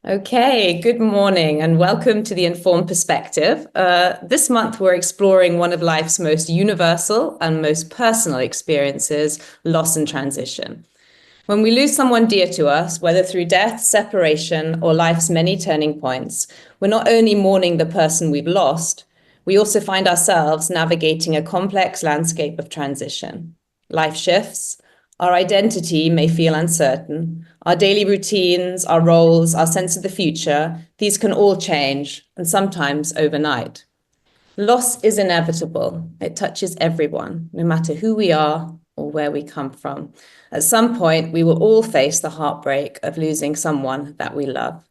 Okay, good morning and welcome to the Informed Perspective. This month we're exploring one of life's most universal and most personal experiences, loss and transition. When we lose someone dear to us, whether through death, separation, or life's many turning points, we're not only mourning the person we've lost, we also find ourselves navigating a complex landscape of transition. Life shifts, our identity may feel uncertain, our daily routines, our roles, our sense of the future, these can all change, and sometimes overnight. Loss is inevitable. It touches everyone, no matter who we are or where we come from. At some point, we will all face the heartbreak of losing someone that we love.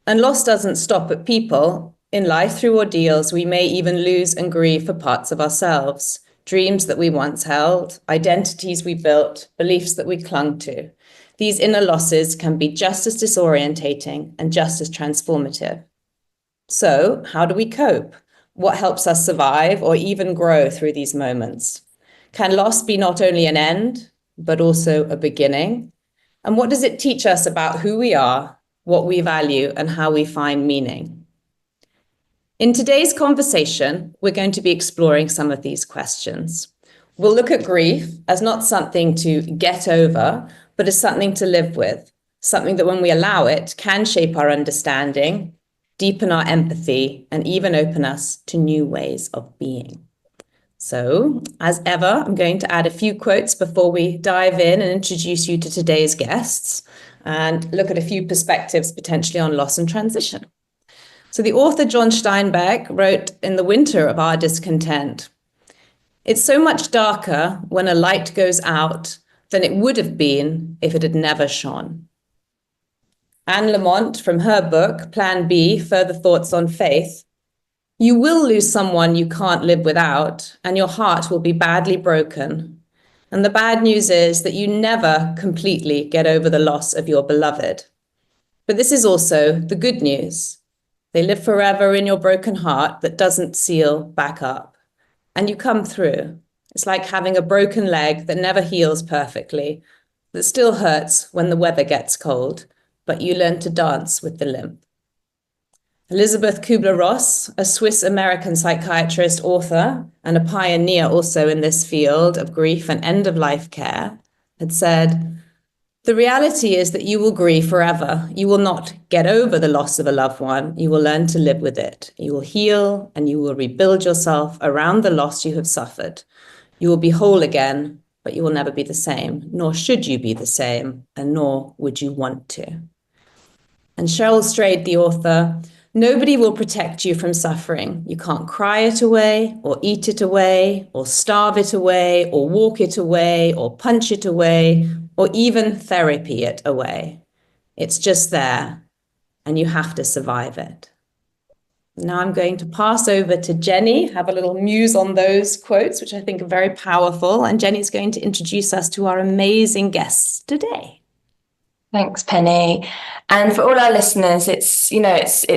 And loss doesn't stop at people. In life, through ordeals, we may even lose and grieve for parts of ourselves, dreams that we once held, identities we built, beliefs that we clung to. These inner losses can be just as disorientating and just as transformative. So, how do we cope? What helps us survive or even grow through these moments? Can loss be not only an end, but also a beginning? And what does it teach us about who we are, what we value, and how we find meaning? In today's conversation, we're going to be exploring some of these questions. We'll look at grief as not something to get over, but as something to live with, something that when we allow it can shape our understanding, deepen our empathy, and even open us to new ways of being. So, as ever, I'm going to add a few quotes before we dive in and introduce you to today's guests and look at a few perspectives potentially on loss and transition. So the author John Steinbeck wrote in The Winter of Our Discontent, "It's so much darker when a light goes out than it would have been if it had never shone." Anne Lamott, from her book, Plan B, Further Thoughts on Faith, "You will lose someone you can't live without, and your heart will be badly broken. And the bad news is that you never completely get over the loss of your beloved. But this is also the good news. They live forever in your broken heart that doesn't seal back up. And you come through. It's like having a broken leg that never heals perfectly, that still hurts when the weather gets cold, but you learn to dance with the limp." Elizabeth Kubler-Ross, a Swiss-American psychiatrist, author, and a pioneer also in this field of grief and end-of-life care, had said, "The reality is that you will grieve forever. You will not get over the loss of a loved one. You will learn to live with it. You will heal and you will rebuild yourself around the loss you have suffered. You will be whole again, but you will never be the same, nor should you be the same, and nor would you want to." And Cheryl Strayed, the author, "Nobody will protect you from suffering. You can't cry it away, or eat it away, or starve it away, or walk it away, or punch it away, or even therapy it away. It's just there, and you have to survive it." Now I'm going to pass over to Jenny, have a little muse on those quotes, which I think are very powerful. And Jenny's going to introduce us to our amazing guests today. Thanks, Penny. And for all our listeners, it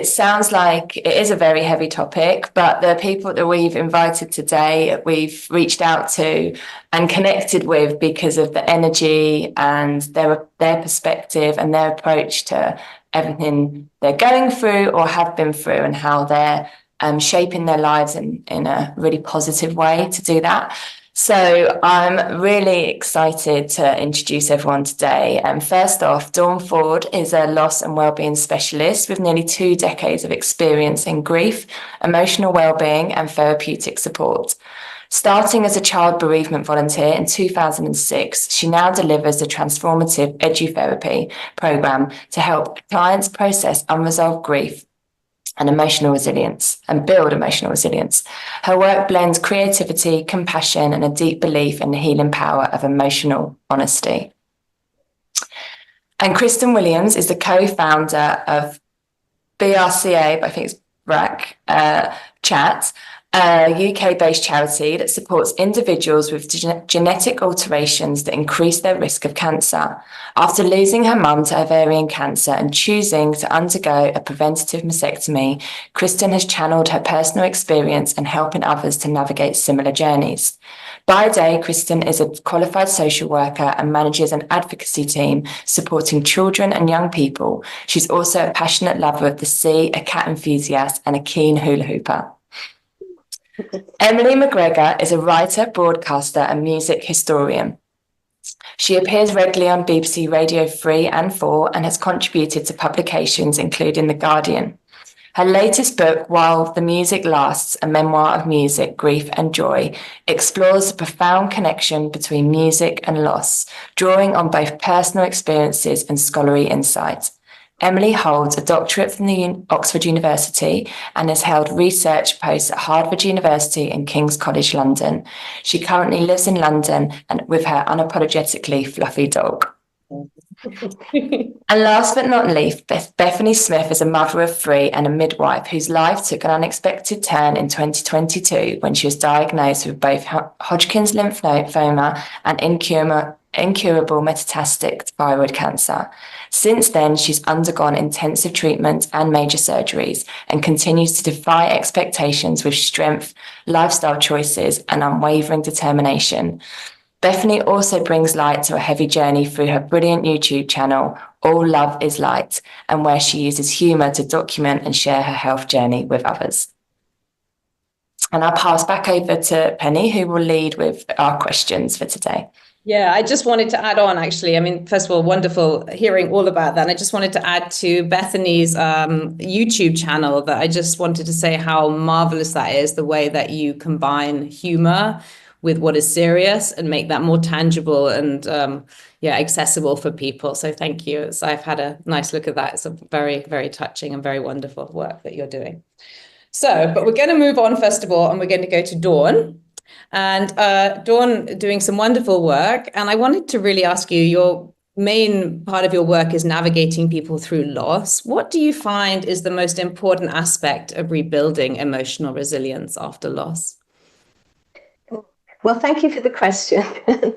sounds like it is a very heavy topic, but the people that we've invited today, we've reached out to and connected with because of the energy and their perspective and their approach to everything they're going through or have been through, and how they're shaping their lives in a really positive way to do that. So I'm really excited to introduce everyone today. First off, Dawn Ford is a loss and wellbeing specialist with nearly 2 decades of experience in grief, emotional wellbeing, and therapeutic support. Starting as a child bereavement volunteer in 2006, she now delivers a transformative edutherapy program to help clients process unresolved grief and emotional resilience and build emotional resilience. Her work blends creativity, compassion, and a deep belief in the healing power of emotional honesty. And Kristen Williams is the co-founder of BRCA, but I think it's BRAC, Chat, a UK-based charity that supports individuals with genetic alterations that increase their risk of cancer. After losing her mum to ovarian cancer and choosing to undergo a preventative mastectomy, Kristen has channeled her personal experience and helping others to navigate similar journeys. By day, Kristen is a qualified social worker and manages an advocacy team supporting children and young people. She's also a passionate lover of the sea, a cat enthusiast, and a keen hula hooper. Emily McGregor is a writer, broadcaster, and music historian. She appears regularly on BBC Radio 3 and 4 and has contributed to publications including The Guardian. Her latest book, While the Music Lasts, a memoir of music, grief and joy, explores the profound connection between music and loss, drawing on both personal experiences and scholarly insight. Emily holds a doctorate from the Oxford University and has held research posts at Harvard University and King's College London. She currently lives in London and with her unapologetically fluffy dog. And last but not least, Bethany Smith is a mother of 3 and a midwife whose life took an unexpected turn in 2022 when she was diagnosed with both Hodgkin's lymphoma and incurable metastatic thyroid cancer. Since then, she's undergone intensive treatment and major surgeries and continues to defy expectations with strength, lifestyle choices, and unwavering determination. Bethany also brings light to a heavy journey through her brilliant YouTube channel, All Love is Light, and where she uses humour to document and share her health journey with others. And I'll pass back over to Penny, who will lead with our questions for today. Yeah, I just wanted to add on, actually. I mean, first of all, wonderful hearing all about that. And I just wanted to add to Bethany's YouTube channel that I just wanted to say how marvelous that is, the way that you combine humor with what is serious and make that more tangible and accessible for people. So thank you. So I've had a nice look at that. It's a very, very touching and very wonderful work that you're doing. So, but we're going to move on first of all, and we're going to go to Dawn. And Dawn doing some wonderful work. And I wanted to really ask you, your main part of your work is navigating people through loss. What do you find is the most important aspect of rebuilding emotional resilience after loss? Well, thank you for the question.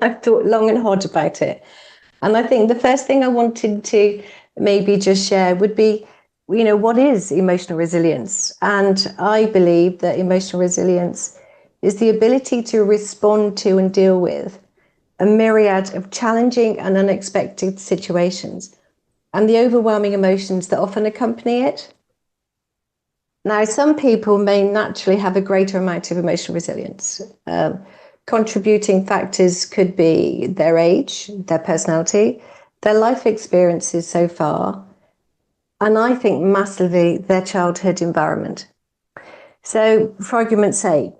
I've thought long and hard about it. And I think the first thing I wanted to maybe just share would be, what is emotional resilience? And I believe that emotional resilience is the ability to respond to and deal with a myriad of challenging and unexpected situations and the overwhelming emotions that often accompany it. Now, some people may naturally have a greater amount of emotional resilience. Contributing factors could be their age, their personality, their life experiences so far, and I think massively their childhood environment. So, for argument's sake,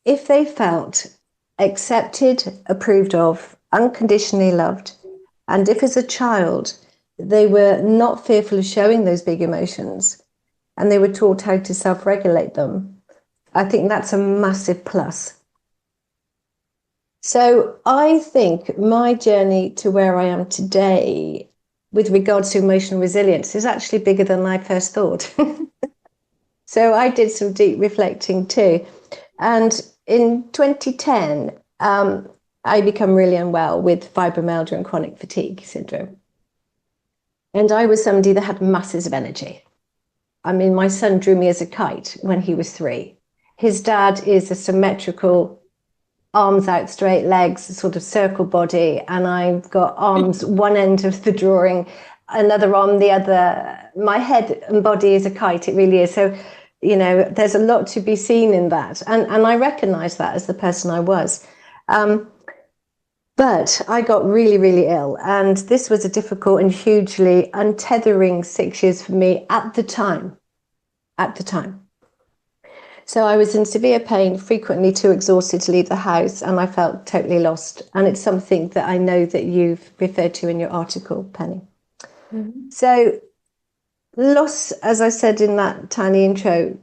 if they felt accepted, approved of, unconditionally loved, and if as a child they were not fearful of showing those big emotions and they were taught how to self-regulate them, I think that's a massive plus. So I think my journey to where I am today with regards to emotional resilience is actually bigger than I first thought. So I did some deep reflecting too. And in 2010, I became really unwell with fibromyalgia and chronic fatigue syndrome. And I was somebody that had masses of energy. I mean, my son drew me as a kite when he was 3. His dad is a symmetrical, arms out straight, legs, sort of circle body, and I've got arms one end of the drawing, another arm the other. My head and body is a kite, it really is. So, there's a lot to be seen in that, and I recognize that as the person I was. But I got really, really ill, and this was a difficult and hugely untethering 6 years for me at the time. So I was in severe pain, frequently too exhausted to leave the house, and I felt totally lost. And it's something that I know that you've referred to in your article, Penny. Mm-hmm. So loss, as I said in that tiny intro,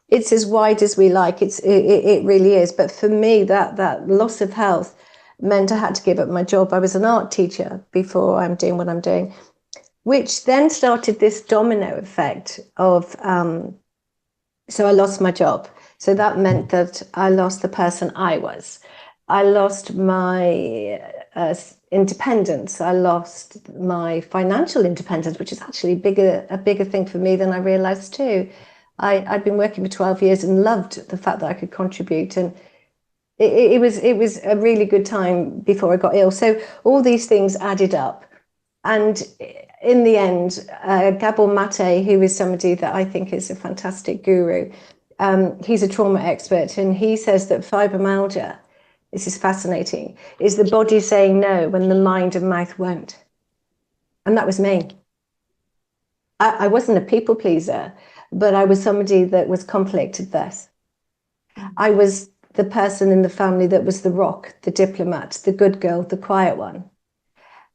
it's as wide as we like. It really is. But for me, that loss of health meant I had to give up my job. I was an art teacher before I'm doing what I'm doing, which then started this domino effect of... So I lost my job. So that meant that I lost the person I was. I lost my independence. I lost my financial independence, which is actually a bigger thing for me than I realized too. I'd been working for 12 years and loved the fact that I could contribute, and it was a really good time before I got ill. So all these things added up, and in the end, Gabor Mate, who is somebody that I think is a fantastic guru, he's a trauma expert, and he says that fibromyalgia, this is fascinating, is the body saying no when the mind and mouth won't. And that was me. I wasn't a people pleaser, but I was somebody that was conflict adverse. I was the person in the family that was the rock, the diplomat, the good girl, the quiet one.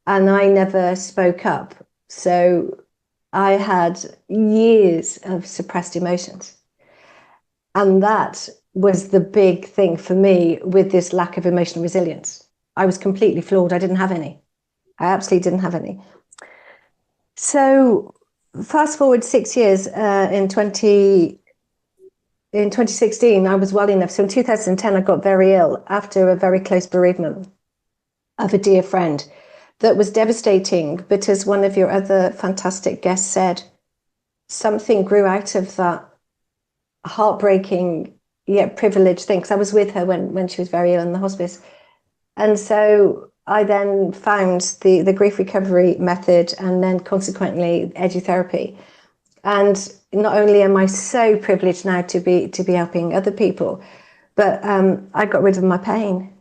And I never spoke up. So I had years of suppressed emotions. And that was the big thing for me with this lack of emotional resilience. I was completely flawed. I didn't have any. I absolutely didn't have any. So fast forward 6 years, in 2016, I was well enough. So in 2010, I got very ill after a very close bereavement of a dear friend that was devastating. But as one of your other fantastic guests said, something grew out of that heartbreaking yet privileged thing. Because I was with her when she was very ill in the hospice. And so I then found the grief recovery method, and then consequently edutherapy. And not only am I so privileged now to be helping other people, but I got rid of my pain.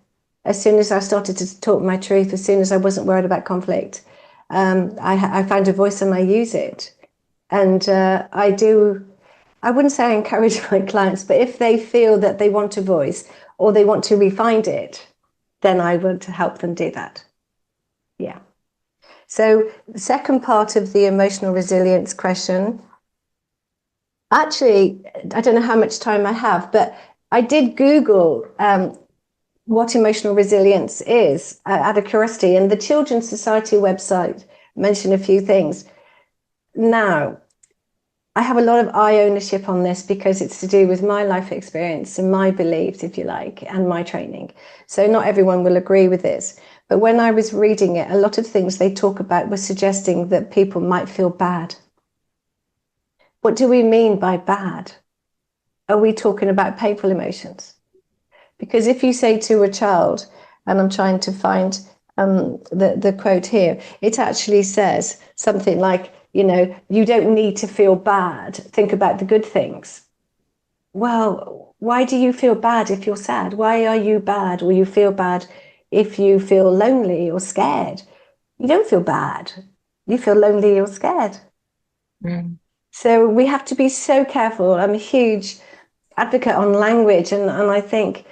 As soon as I started to talk my truth, as soon as I wasn't worried about conflict, I found a voice and I use it. And I wouldn't say I encourage my clients, but if they feel that they want a voice or they want to refine it, then I would help them do that. Yeah. So the second part of the emotional resilience question, actually, I don't know how much time I have, but I did Google what emotional resilience is out of curiosity, and the Children's Society website mentioned a few things. Now, I have a lot of eye ownership on this because it's to do with my life experience and my beliefs, if you like, and my training. So not everyone will agree with this. But when I was reading it, a lot of things they talk about were suggesting that people might feel bad. What do we mean by bad? Are we talking about painful emotions? Because if you say to a child, and I'm trying to find the quote here, it actually says something like, you don't need to feel bad. Think about the good things. Well, why do you feel bad if you're sad? Why are you bad, or you feel bad if you feel lonely or scared? You don't feel bad. You feel lonely or scared. Mm. So we have to be so careful. I'm a huge advocate on language, and I think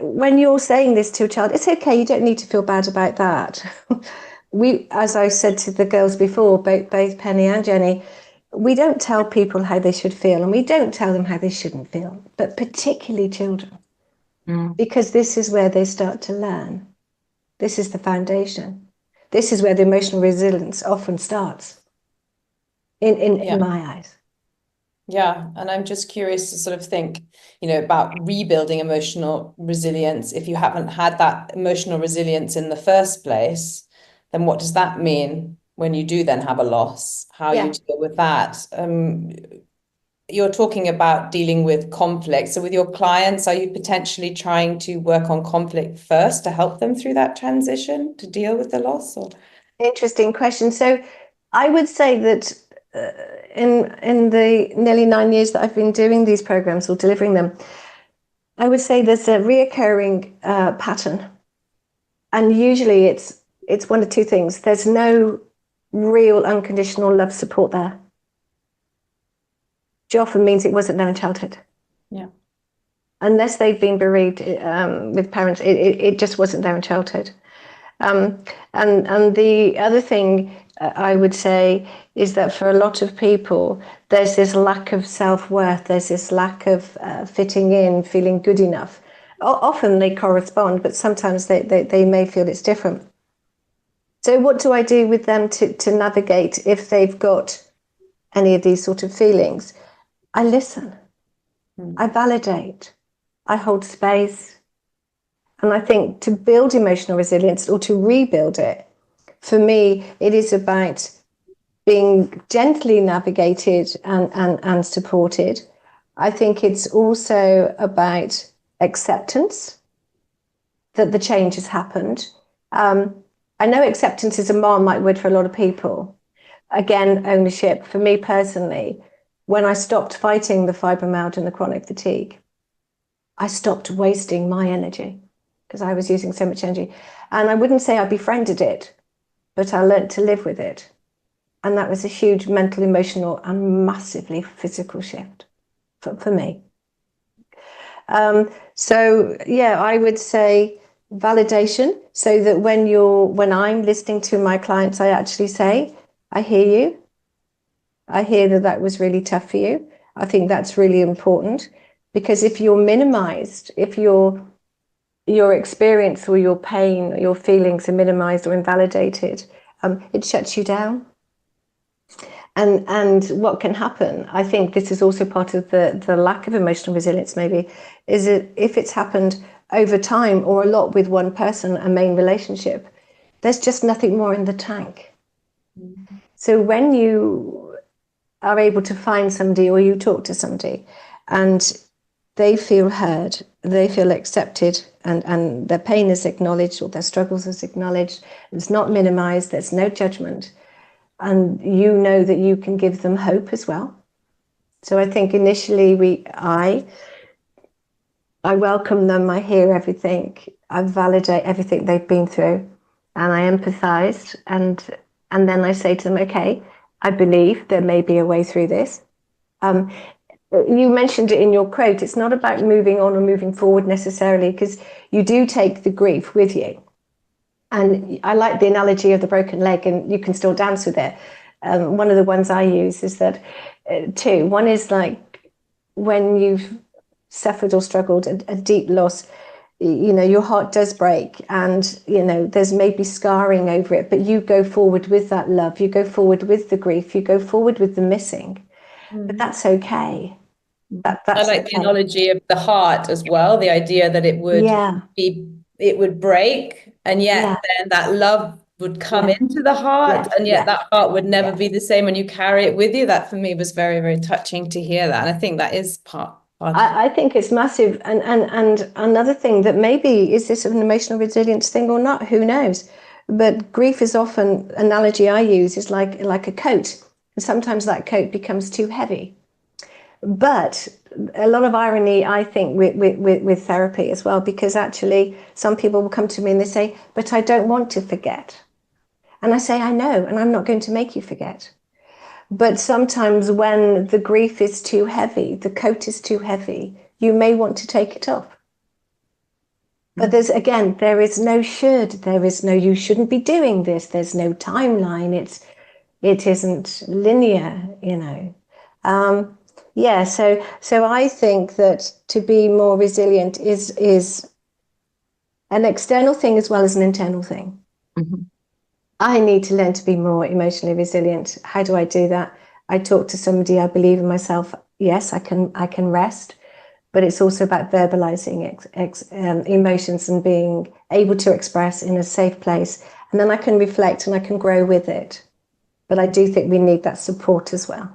when you're saying this to a child, it's okay, you don't need to feel bad about that. We, as I said to the girls before, both Penny and Jenny, we don't tell people how they should feel, and we don't tell them how they shouldn't feel, but particularly children, because this is where they start to learn. This is the foundation. This is where the emotional resilience often starts, in my eyes. Yeah, and I'm just curious to sort of think, about rebuilding emotional resilience. If you haven't had that emotional resilience in the first place, then what does that mean when you do then have a loss? How you deal with that? You're talking about dealing with conflict. So with your clients, are you potentially trying to work on conflict first to help them through that transition to deal with the loss? Or? Interesting question. So I would say that in the nearly 9 years that I've been doing these programs or delivering them, I would say there's a reoccurring pattern. And usually it's one of two things. There's no real unconditional love support there, which often means it wasn't there in childhood. Yeah. Unless they've been bereaved with parents, it just wasn't there in childhood. And the other thing I would say is that for a lot of people, there's this lack of self-worth, there's this lack of fitting in, feeling good enough. Often they correspond, but sometimes they may feel it's different. So what do I do with them to navigate if they've got any of these sort of feelings? I listen. I validate, I hold space. And I think to build emotional resilience or to rebuild it, for me, it is about being gently navigated and supported. I think it's also about acceptance that the change has happened. I know acceptance is a Marmite word for a lot of people. Again, ownership. For me personally, when I stopped fighting the fibromyalgia and the chronic fatigue, I stopped wasting my energy because I was using so much energy. And I wouldn't say I befriended it, but I learned to live with it. And that was a huge mental, emotional, and massively physical shift for me. So yeah, I would say validation, so that when I'm listening to my clients, I actually say, I hear you. I hear that was really tough for you. I think that's really important, because if you're minimized, if your experience or your pain or your feelings are minimized or invalidated, it shuts you down. And what can happen, I think this is also part of the lack of emotional resilience maybe, is that if it's happened over time or a lot with one person, a main relationship, there's just nothing more in the tank. Mm-hmm. So when you are able to find somebody, or you talk to somebody and they feel heard, they feel accepted, and their pain is acknowledged or their struggles is acknowledged, it's not minimized, there's no judgment, and you know that you can give them hope as well. So I think initially I welcome them, I hear everything, I validate everything they've been through, and I empathize, and then I say to them, okay, I believe there may be a way through this. You mentioned it in your quote, it's not about moving on or moving forward necessarily, because you do take the grief with you. And I like the analogy of the broken leg, and you can still dance with it. One of the ones I use is that two. One is like when you've suffered or struggled a deep loss, your heart does break, and there's maybe scarring over it, but you go forward with that love, you go forward with the grief, you go forward with the missing. But that's okay. That's I like the analogy of the heart as well, the idea that it would break, and yet then that love would come into the heart, and yet that heart would never be the same when you carry it with you. That for me was very, very touching to hear that. And I think that is part I think it's massive. And another thing that maybe, is this an emotional resilience thing or not? Who knows? But grief is often, analogy I use is like a coat. And sometimes that coat becomes too heavy. But a lot of irony, I think, with therapy as well, because actually some people will come to me and they say, but I don't want to forget. And I say, I know, and I'm not going to make you forget. But sometimes when the grief is too heavy, the coat is too heavy, you may want to take it off. But there is no should, there is no, you shouldn't be doing this, there's no timeline, it isn't linear, so I think that to be more resilient is an external thing as well as an internal thing. Mm-hmm. I need to learn to be more emotionally resilient. How do I do that? I talk to somebody, I believe in myself. Yes, I can rest, but it's also about verbalizing emotions and being able to express in a safe place. And then I can reflect and I can grow with it. But I do think we need that support as well.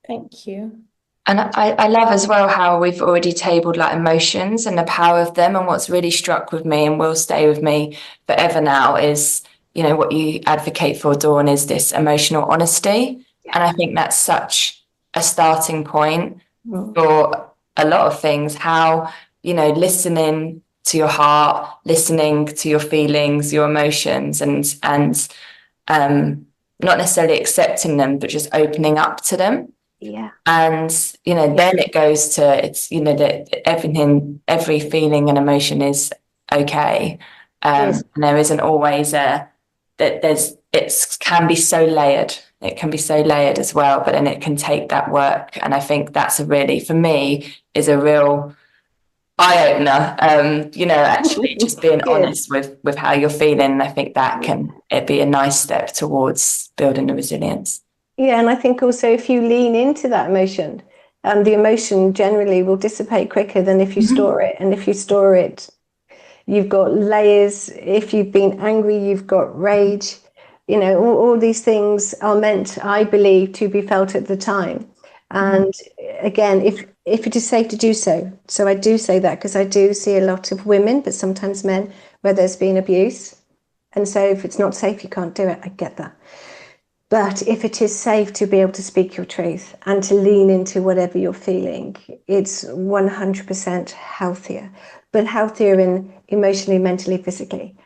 Thank you. And I love as well how we've already tabled like emotions and the power of them. And what's really struck with me and will stay with me forever now is, what you advocate for, Dawn, is this emotional honesty. Yeah. And I think that's such a starting point for a lot of things. How, listening to your heart, listening to your feelings, your emotions, and not necessarily accepting them, but just opening up to them. Yeah. And, then it goes to, it's, that every feeling and emotion is okay. And there isn't always it can be so layered. It can be so layered as well, but then it can take that work. And I think that's for me, is a real eye opener. Actually just being honest with how you're feeling. I think that it'd be a nice step towards building the resilience. Yeah, and I think also if you lean into that emotion, and the emotion generally will dissipate quicker than if you store it. And if you store it, you've got layers. If you've been angry, you've got rage. You know, all these things are meant, I believe, to be felt at the time. And again, if it is safe to do so. So I do say that because I do see a lot of women, but sometimes men, where there's been abuse. And so if it's not safe, you can't do it. I get that. But if it is safe to be able to speak your truth and to lean into whatever you're feeling, it's 100% healthier, but healthier in emotionally, mentally, physically.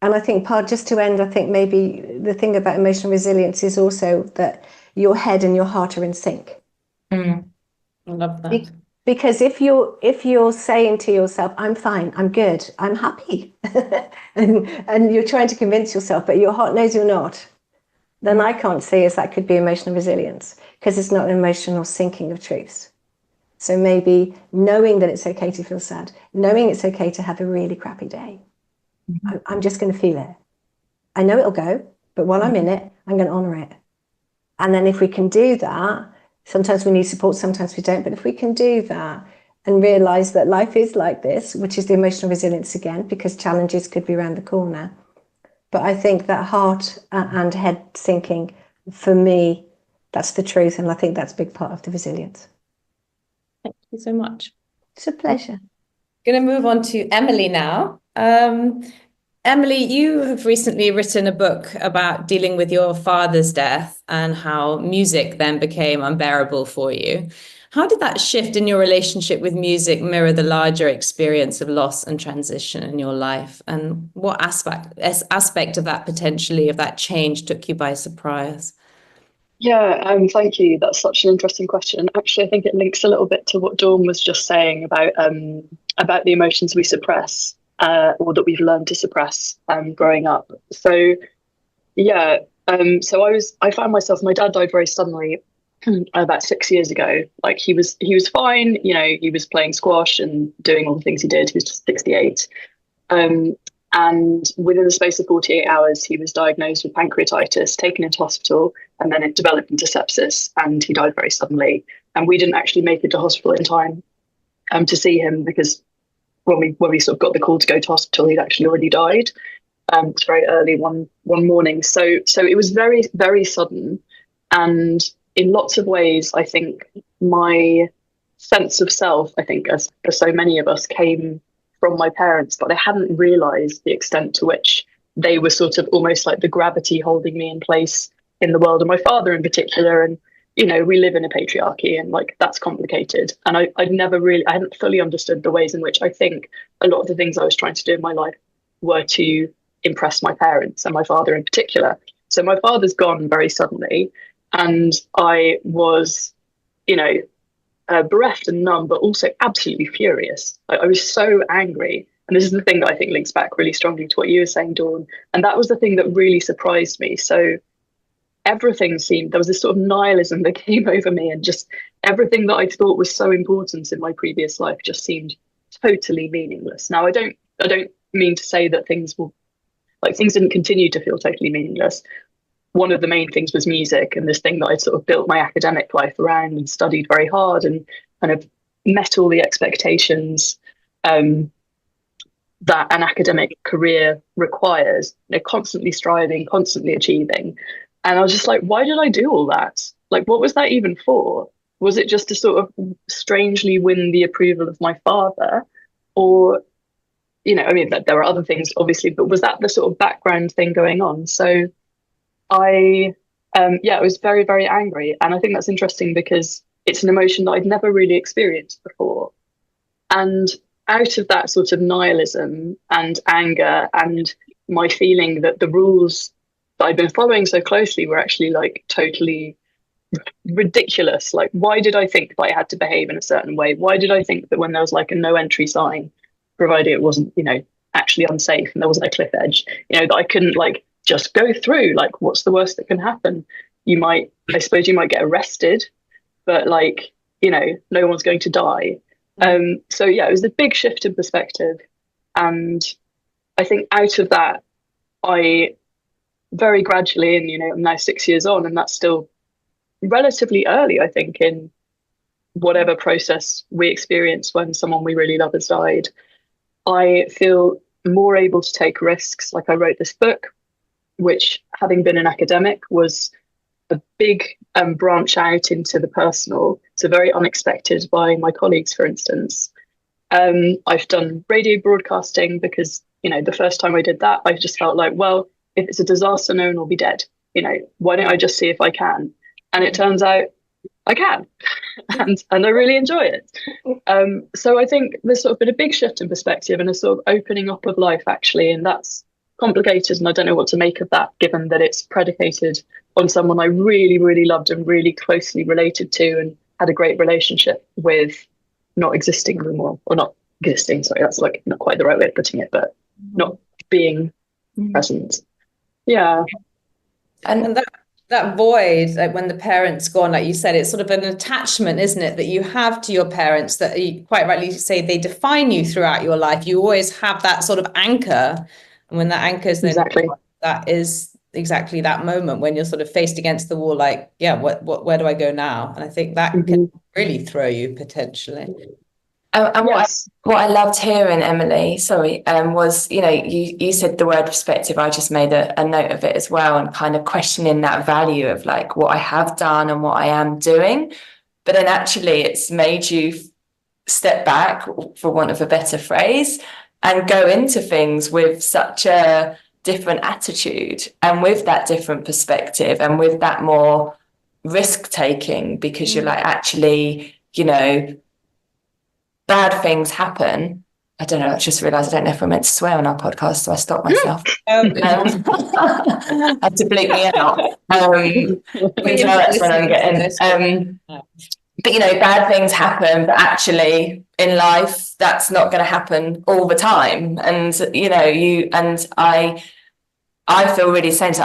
And I think just to end, I think maybe the thing about emotional resilience is also that your head and your heart are in sync. I love that. Because if you're saying to yourself, I'm fine, I'm good, I'm happy, and you're trying to convince yourself, but your heart knows you're not, then I can't see as that could be emotional resilience, because it's not an emotional sinking of truths. So maybe knowing that it's okay to feel sad, knowing it's okay to have a really crappy day. I'm just going to feel it. I know it'll go, but while I'm in it, I'm going to honor it. And then if we can do that, sometimes we need support, sometimes we don't. But if we can do that and realize that life is like this, which is the emotional resilience again, because challenges could be around the corner. But I think that heart and head sinking, for me, that's the truth. And I think that's a big part of the resilience. Thank you so much. It's a pleasure. Going to move on to Emily now. Emily, you have recently written a book about dealing with your father's death and how music then became unbearable for you. How did that shift in your relationship with music mirror the larger experience of loss and transition in your life? And what aspect of that potentially, of that change, took you by surprise? Yeah, thank you. That's such an interesting question. Actually, I think it links a little bit to what Dawn was just saying about the emotions we suppress or that we've learned to suppress growing up. So yeah, so I found myself. My dad died very suddenly about 6 years ago. Like he was fine. You know, he was playing squash and doing all the things he did. He was just 68. And within the space of 48 hours, he was diagnosed with pancreatitis, taken into hospital, and then it developed into sepsis, and he died very suddenly. And we didn't actually make it to hospital in time to see him, because when we sort of got the call to go to hospital, he'd actually already died. It was very early one morning. So it was very, very sudden. And in lots of ways, I think my sense of self, I think, as for so many of us, came from my parents, but I hadn't realized the extent to which they were sort of almost like the gravity holding me in place in the world, and my father in particular. And, you know, we live in a patriarchy, and like that's complicated. And I hadn't fully understood the ways in which I think a lot of the things I was trying to do in my life were to impress my parents, and my father in particular. So my father's gone very suddenly, and I was, you know, bereft and numb, but also absolutely furious. I was so angry. And this is the thing that I think links back really strongly to what you were saying, Dawn. And that was the thing that really surprised me. So everything seemed, there was this sort of nihilism that came over me, and just everything that I thought was so important in my previous life just seemed totally meaningless. Now, I don't mean to say that things didn't continue to feel totally meaningless. One of the main things was music, and this thing that I'd sort of built my academic life around and studied very hard and kind of met all the expectations that an academic career requires, you know, constantly striving, constantly achieving. And I was just like, why did I do all that? Like, what was that even for? Was it just to sort of strangely win the approval of my father? Or, you know, I mean, there are other things, obviously, but was that the sort of background thing going on? So I was very, very angry. And I think that's interesting because it's an emotion that I'd never really experienced before. And out of that sort of nihilism and anger and my feeling that the rules that I'd been following so closely were actually like totally ridiculous. Like, why did I think that I had to behave in a certain way? Why did I think that when there was like a no entry sign, provided it wasn't, you know, actually unsafe and there wasn't a cliff edge, you know, that I couldn't like just go through? Like, what's the worst that can happen? I suppose you might get arrested, but like, you know, no one's going to die. So yeah, it was a big shift in perspective. And I think out of that, I very gradually, and, you know, I'm now 6 years on, and that's still relatively early, I think, in whatever process we experience when someone we really love has died, I feel more able to take risks. Like I wrote this book, which, having been an academic, was a big branch out into the personal. So very unexpected by my colleagues, for instance. I've done radio broadcasting because, the first time I did that, I just felt like, well, if it's a disaster, no one will be dead. Why don't I just see if I can? And it turns out I can, and I really enjoy it. So I think there's sort of been a big shift in perspective and a sort of opening up of life, actually, and that's complicated, and I don't know what to make of that, given that it's predicated on someone I really, really loved and really closely related to and had a great relationship with, not existing anymore, or not existing. Sorry, that's like not quite the right way of putting it, but not being present. Yeah. And that void, like when the parent's gone, like you said, it's sort of an attachment, isn't it, that you have to your parents, that you quite rightly say they define you throughout your life. You always have that sort of anchor. And when that anchor is then Exactly. that is exactly that moment when you're sort of faced against the wall, like, yeah, where do I go now? And I think that can really throw you potentially. And Yes. what I loved hearing, Emily, was, you said the word perspective. I just made a note of it as well, and kind of questioning that value of like what I have done and what I am doing. But then actually it's made you step back, for want of a better phrase, and go into things with such a different attitude and with that different perspective and with that more risk taking, because you're like, actually, bad things happen. I don't know, I just realised I don't know if we're meant to swear on our podcast, so I stopped myself. Have to bleep me out. That's when I'm getting. But bad things happen, but actually in life that's not going to happen all the time. And I feel really centered.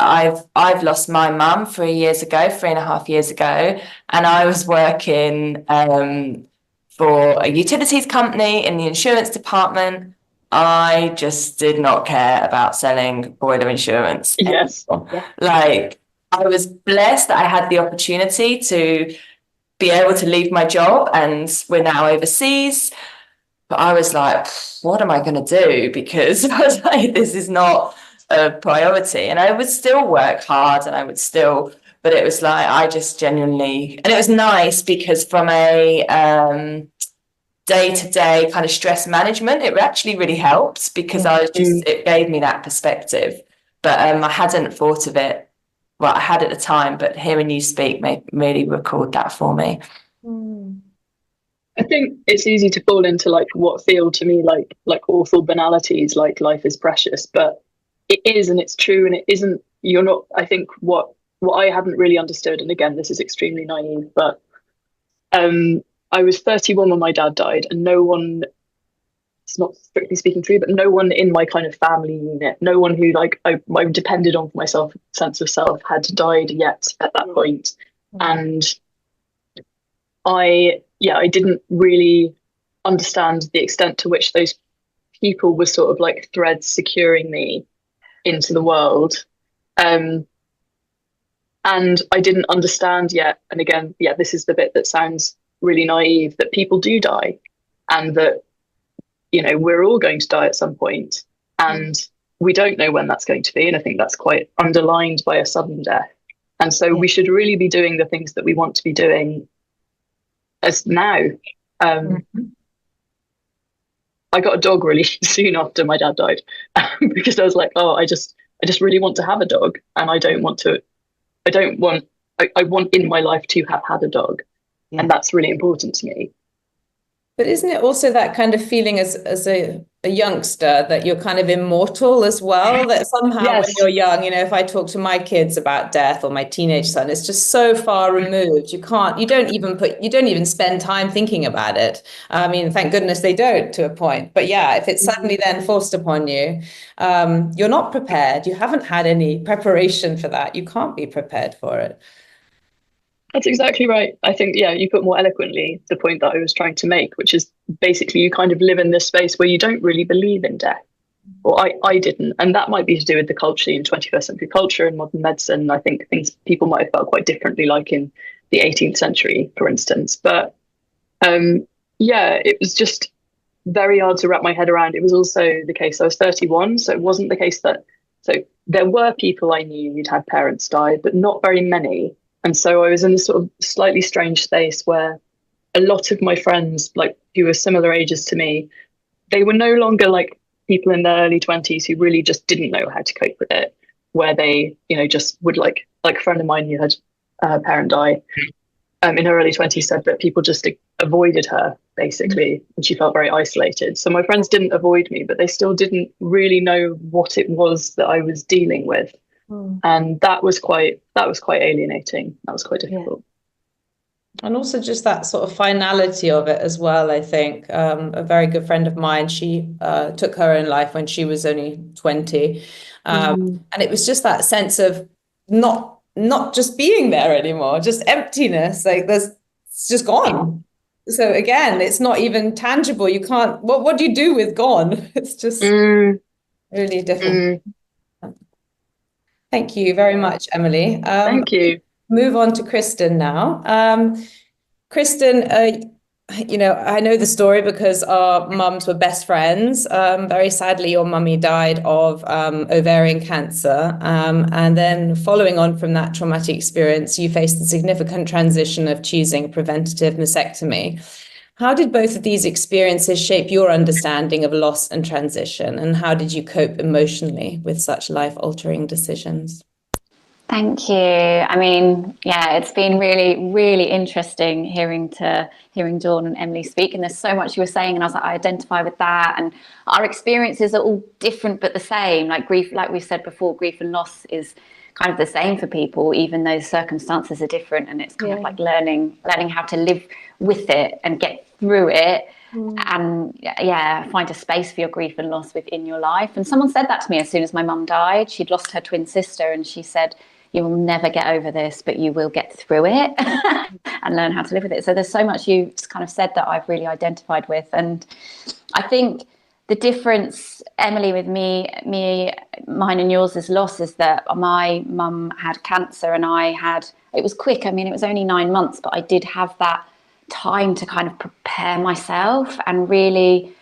I've lost my mum 3.5 years ago, and I was working for a utilities company in the insurance department. I just did not care about selling boiler insurance. Yes. Like, I was blessed that I had the opportunity to be able to leave my job, and we're now overseas. But I was like, what am I going to do? Because I was like, this is not a priority. And I would still work hard, and but it was like, I just genuinely, and it was nice because from a day-to-day kind of stress management, it actually really helped, because it gave me that perspective. But I hadn't thought of it. Well, I had at the time, but hearing you speak really recalled that for me. I think it's easy to fall into like what feel to me like awful banalities, like life is precious, but it is, and it's true, and it isn't. You're not. I think what I hadn't really understood, and again, this is extremely naive, but I was 31 when my dad died, and no one, it's not strictly speaking true, but no one in my kind of family unit, no one who like I depended on for my sense of self had died yet at that point. And I didn't really understand the extent to which those people were sort of like threads securing me into the world. And I didn't understand yet, and again, this is the bit that sounds really naive, that people do die, and that we're all going to die at some point, and we don't know when that's going to be. And I think that's quite underlined by a sudden death. And so we should really be doing the things that we want to be doing as now. I got a dog really soon after my dad died, because I was like, I just really want to have a dog, and I want in my life to have had a dog. And that's really important to me. But isn't it also that kind of feeling as a youngster that you're kind of immortal as well? That somehow when you're young, if I talk to my kids about death, or my teenage son, it's just so far removed. You don't even spend time thinking about it. I mean, thank goodness they don't, to a point. But yeah, if it's suddenly then forced upon you, you're not prepared. You haven't had any preparation for that. You can't be prepared for it. That's exactly right. I think, you put more eloquently the point that I was trying to make, which is basically you kind of live in this space where you don't really believe in death. Or I didn't. And that might be to do with the culture in 21st century culture and modern medicine. I think people might have felt quite differently, like in the 18th century, for instance. But Yeah, it was just very hard to wrap my head around. It was also the case I was 31, so it wasn't the case that, so there were people I knew who'd had parents die, but not very many. And so I was in this sort of slightly strange space where a lot of my friends, like who were similar ages to me, they were no longer like people in their early 20s who really just didn't know how to cope with it, where they, just would like a friend of mine who had a parent die in her early 20s said that people just avoided her basically, and she felt very isolated. So my friends didn't avoid me, but they still didn't really know what it was that I was dealing with. And that was quite alienating. That was quite difficult. And also just that sort of finality of it as well, I think. A very good friend of mine, she took her own life when she was only 20. And it was just that sense of not just being there anymore, just emptiness. Like it's just gone. So again, it's not even tangible. You can't, what do you do with gone? It's just really difficult. Thank you very much, Emily. Thank you. Move on to Kristen now. Kristen, I know the story because our mums were best friends. Very sadly, your mummy died of ovarian cancer. And then following on from that traumatic experience, you faced the significant transition of choosing preventative mastectomy. How did both of these experiences shape your understanding of loss and transition? And how did you cope emotionally with such life-altering decisions? Thank you. I mean, yeah, it's been really, really interesting hearing Dawn and Emily speak. And there's so much you were saying, and I was like, I identify with that. And our experiences are all different but the same. Like grief, like we said before, grief and loss is kind of the same for people, even though circumstances are different. And it's kind of like learning how to live with it and get through it. And find a space for your grief and loss within your life. And someone said that to me as soon as my mum died. She'd lost her twin sister, and she said, you will never get over this, but you will get through it and learn how to live with it. So there's so much you just kind of said that I've really identified with. And I think the difference, Emily, with mine and yours is loss, is that my mum had cancer and it was quick. I mean, it was only 9 months, but I did have that time to kind of prepare myself. And really,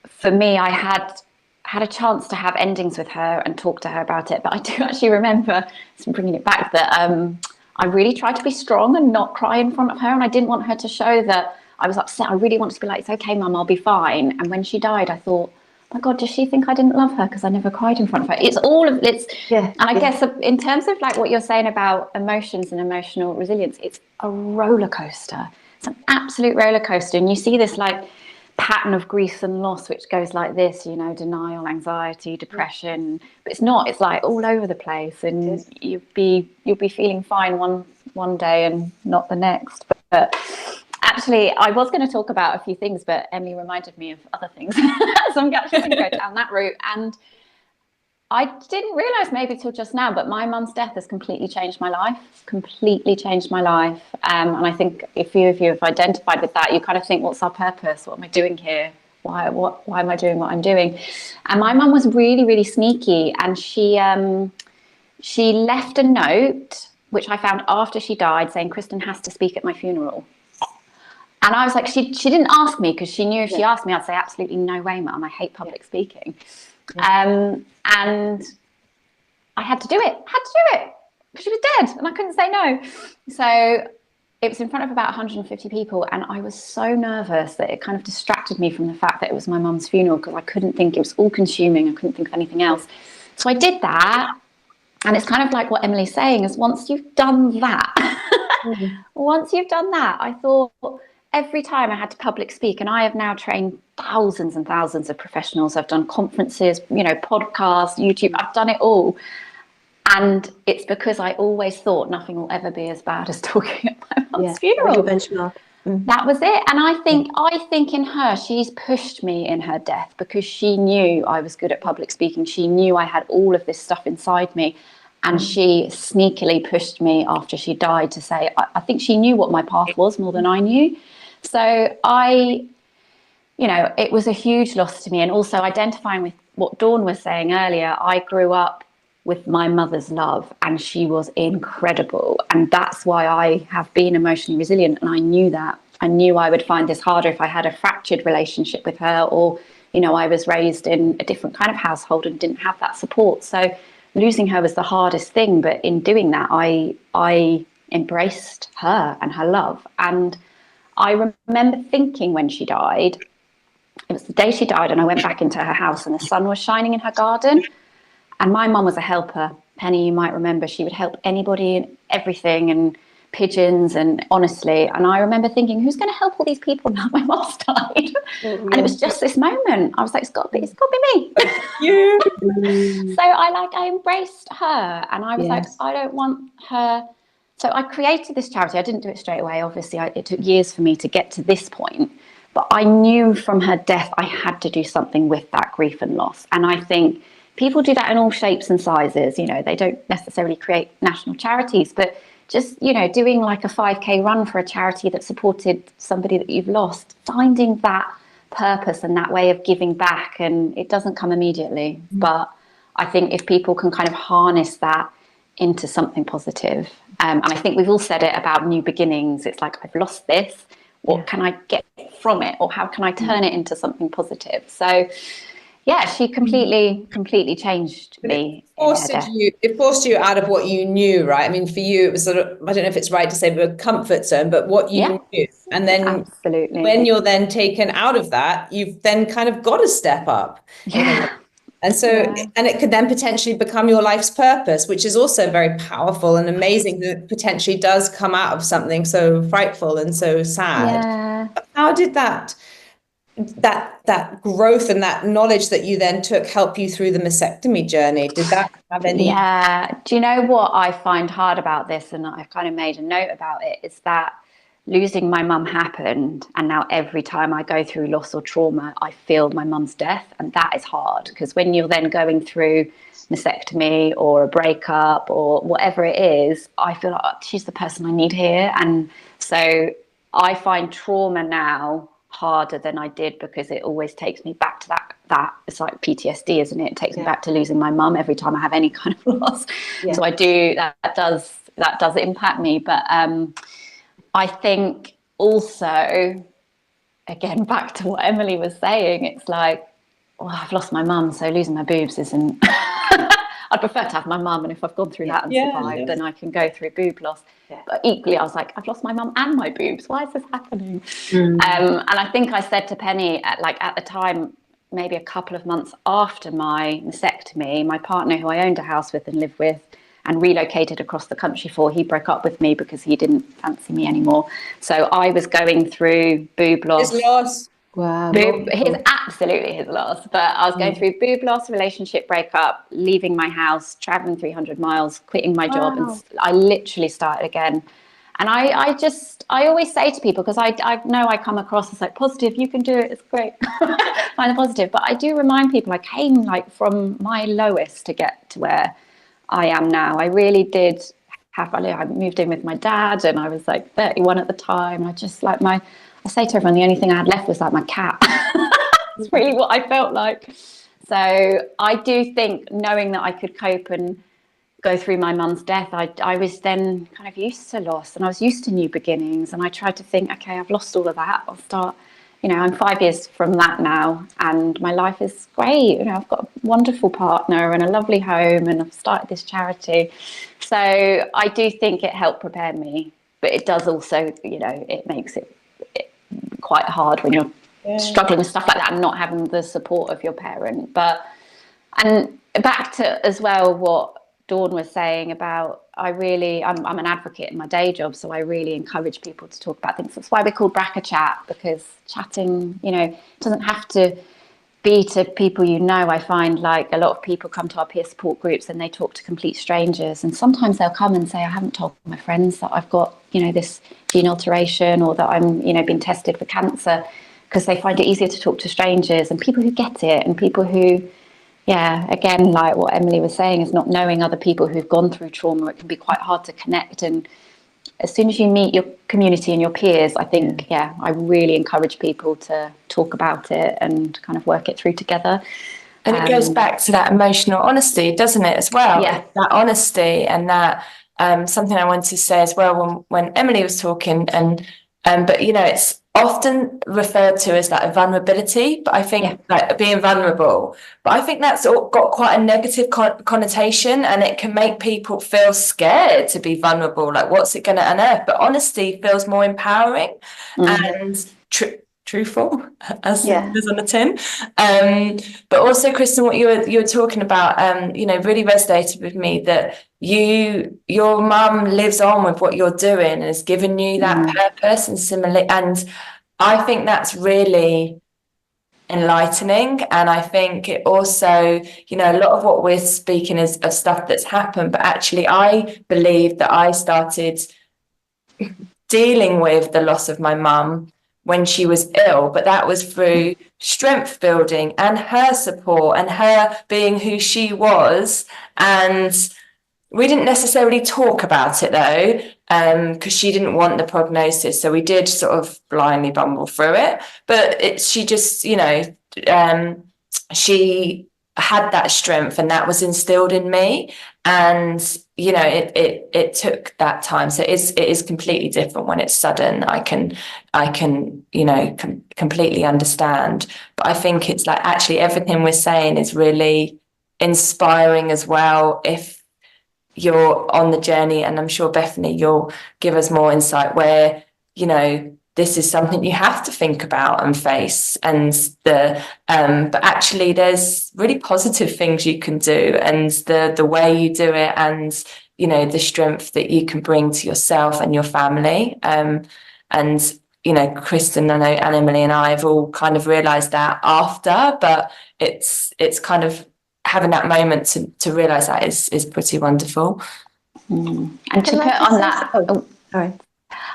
for me, I had a chance to have endings with her and talk to her about it. But I do actually remember, bringing it back, that I really tried to be strong and not cry in front of her. And I didn't want her to show that I was upset. I really wanted to be like, it's okay, Mum, I'll be fine. And when she died, I thought, oh my God, does she think I didn't love her because I never cried in front of her? And I guess in terms of like what you're saying about emotions and emotional resilience, it's a roller coaster. It's an absolute roller coaster. And you see this like pattern of grief and loss, which goes like this, denial, anxiety, depression, but it's not, it's like all over the place, and you'll be feeling fine one day and not the next. But actually, I was going to talk about a few things, but Emily reminded me of other things. So I'm actually going to go down that route. And I didn't realize maybe till just now, but my mum's death has completely changed my life. And I think a few of you have identified with that. You kind of think, what's our purpose? What am I doing here? Why am I doing what I'm doing? And my mum was really, really sneaky. And she left a note, which I found after she died, saying, Kristen has to speak at my funeral. And I was like, she didn't ask me, because she knew if she asked me, I'd say, absolutely no way, Mum. I hate public speaking. And I had to do it. She was dead and I couldn't say no. So it was in front of about 150 people, and I was so nervous that it kind of distracted me from the fact that it was my mum's funeral, because I couldn't think, it was all consuming. I couldn't think of anything else. So I did that. And it's kind of like what Emily's saying, is once you've done that, I thought, every time I had to public speak, and I have now trained thousands and thousands of professionals. I've done conferences, podcasts, YouTube, I've done it all. And it's because I always thought nothing will ever be as bad as talking at my mum's funeral. Your benchmark. That was it. And I think in her, she's pushed me in her death, because she knew I was good at public speaking. She knew I had all of this stuff inside me. And she sneakily pushed me after she died to say, I think she knew what my path was more than I knew. So it was a huge loss to me. And also identifying with what Dawn was saying earlier, I grew up with my mother's love, and she was incredible. And that's why I have been emotionally resilient. And I knew that I knew I would find this harder if I had a fractured relationship with her, or, you know, I was raised in a different kind of household and didn't have that support. So losing her was the hardest thing. But in doing that, I embraced her and her love. And I remember thinking when she died, it was the day she died, and I went back into her house and the sun was shining in her garden. And my mum was a helper. Penny, you might remember, she would help anybody and everything, and pigeons, and honestly. And I remember thinking, who's going to help all these people now my mum's died? And it was just this moment. I was like, it's got to be me. So I embraced her, and I was like, I don't want her. So I created this charity. I didn't do it straight away. Obviously, it took years for me to get to this point. But I knew from her death, I had to do something with that grief and loss. And I think people do that in all shapes and sizes. You know, they don't necessarily create national charities, but just, you know, doing like a 5K run for a charity that supported somebody that you've lost, finding that purpose and that way of giving back. And it doesn't come immediately. But I think if people can kind of harness that into something positive, and I think we've all said it about new beginnings. It's like, I've lost this. What can I get from it? Or how can I turn it into something positive? So, yeah, she completely changed me. It forced you out of what you knew, right? I mean, for you, it was sort of, I don't know if it's right to say a comfort zone, but what you knew. And then absolutely, when you're then taken out of that, you've then kind of got to step up. Yeah. And so, and it could then potentially become your life's purpose, which is also very powerful and amazing, that potentially does come out of something so frightful and so sad. Yeah. How did that growth and that knowledge that you then took help you through the mastectomy journey? Did that have any? Yeah. Do you know what I find hard about this, and I've kind of made a note about it, is that losing my mum happened, and now every time I go through loss or trauma, I feel my mum's death, and that is hard, because when you're then going through mastectomy or a breakup or whatever it is, I feel like, oh, she's the person I need here. And so I find trauma now harder than I did, because it always takes me back to that it's like PTSD, isn't it? It takes me back to losing my mum every time I have any kind of loss. So I do, that does impact me. But I think also, again, back to what Emily was saying, it's like, well, I've lost my mum, so losing my boobs isn't I'd prefer to have my mum, and if I've gone through that and survived, then I can go through boob loss. But equally, I was like, I've lost my mum and my boobs. Why is this happening? And I think I said to Penny, at the time, maybe a couple of months after my mastectomy, my partner, who I owned a house with and lived with and relocated across the country for, he broke up with me because he didn't fancy me anymore. So I was going through boob loss. His loss. Wow. Absolutely his loss. But I was going through boob loss, relationship breakup, leaving my house, traveling 300 miles, quitting my job. And I literally started again. And I always say to people, because I know I come across as like positive, you can do it, it's great. Find the positive. But I do remind people, I came like from my lowest to get to where I am now. I really did I moved in with my dad, and I was like 31 at the time. I just like I say to everyone, the only thing I had left was like my cat. That's really what I felt like. So I do think, knowing that I could cope and go through my mum's death, I was then kind of used to loss, and I was used to new beginnings. And I tried to think, okay, I've lost all of that. I'll start, I'm 5 years from that now, and my life is great. I've got a wonderful partner and a lovely home, and I've started this charity. So I do think it helped prepare me, but it does also, it makes it quite hard when you're struggling with stuff like that and not having the support of your parent. And back to as well what Dawn was saying about, I'm an advocate in my day job, so I really encourage people to talk about things. That's why we're called BRCA Chat, because chatting, doesn't have to be to people I find like a lot of people come to our peer support groups and they talk to complete strangers, and sometimes they'll come and say, I haven't told my friends that I've got this gene alteration, or that I'm been tested for cancer, because they find it easier to talk to strangers and people who get it, and people who again, like what Emily was saying, is not knowing other people who've gone through trauma. It can be quite hard to connect, and as soon as you meet your community and your peers, I think, I really encourage people to talk about it and kind of work it through together. And it goes back to that emotional honesty, doesn't it, as well? Yeah. That honesty, and that something I wanted to say as well, when Emily was talking, and But it's often referred to as like a vulnerability, but I think like being vulnerable, but I think that's got quite a negative connotation, and it can make people feel scared to be vulnerable. Like, what's it going to unearth? But honesty feels more empowering and truthful, as it is on the tin. But also, Kristen, what you were talking about, really resonated with me, that your mum lives on with what you're doing and has given you that purpose, and similarly, and I think that's really enlightening. And I think it also, a lot of what we're speaking is of stuff that's happened, but actually I believe that I started dealing with the loss of my mum when she was ill, but that was through strength building and her support and her being who she was. And we didn't necessarily talk about it though, because she didn't want the prognosis. So we did sort of blindly bumble through it. But she just, she had that strength, and that was instilled in me. And it took that time. So it is completely different when it's sudden. I can completely understand. But I think it's like, actually everything we're saying is really inspiring as well if you're on the journey. And I'm sure, Bethany, you'll give us more insight where this is something you have to think about and face, and but actually there's really positive things you can do, and the way you do it, and the strength that you can bring to yourself and your family. And Kristen, I know, and Emily and I have all kind of realized that after, but it's kind of having that moment to realize that is pretty wonderful. And to put on that, sorry.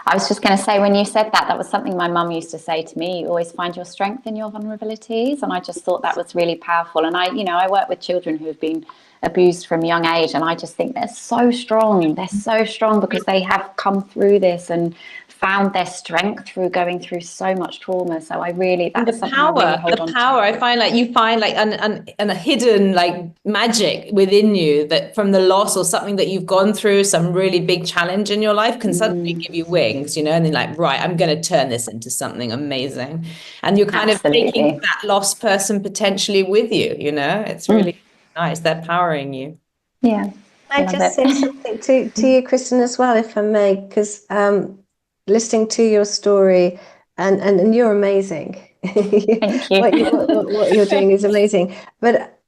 I was just going to say, when you said that was something my mum used to say to me: you always find your strength in your vulnerabilities. And I just thought that was really powerful. And I work with children who have been abused from a young age, and I just think they're so strong. They're so strong because they have come through this and found their strength through going through so much trauma. So I really, that's the power. I find like you find like a hidden like magic within you that from the loss or something that you've gone through, some really big challenge in your life, can suddenly give you wings, and then like, right, I'm going to turn this into something amazing. And you're kind of taking that lost person potentially with you, it's really nice. They're powering you. Yeah. I just say something to you, Kristen, as well, if I may, because listening to your story, and you're amazing. Thank you. What you're doing is amazing. But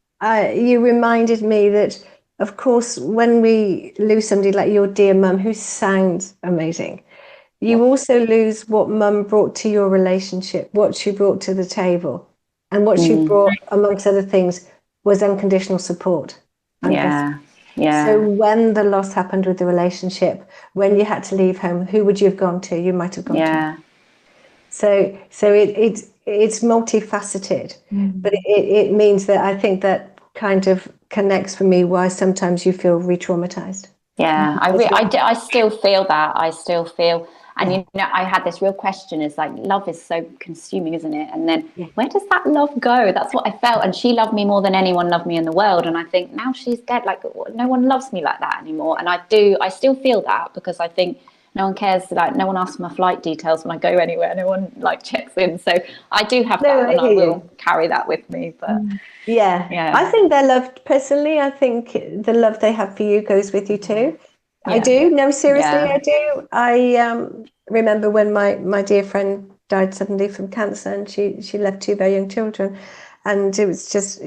you reminded me that, of course, when we lose somebody like your dear mum, who sounds amazing, you also lose what mum brought to your relationship, what she brought to the table. And what she brought, amongst other things, was unconditional support. Yeah. So when the loss happened with the relationship, when you had to leave home, who would you have gone to? You might have gone to. So it's multifaceted, but it means that I think that kind of connects for me why sometimes you feel re-traumatized. Yeah, I still feel that. I still feel, and I had this real question: is like, love is so consuming, isn't it? And then where does that love go? That's what I felt. And she loved me more than anyone loved me in the world. And I think now she's dead, like no one loves me like that anymore. And I still feel that, because I think no one cares. Like, no one asks my flight details when I go anywhere. No one like checks in. So I do have that, and I will carry that with me. But I think they're loved personally. I think the love they have for you goes with you too. I do. No, seriously, I do. I remember when my dear friend died suddenly from cancer, and she left two very young children, and it was just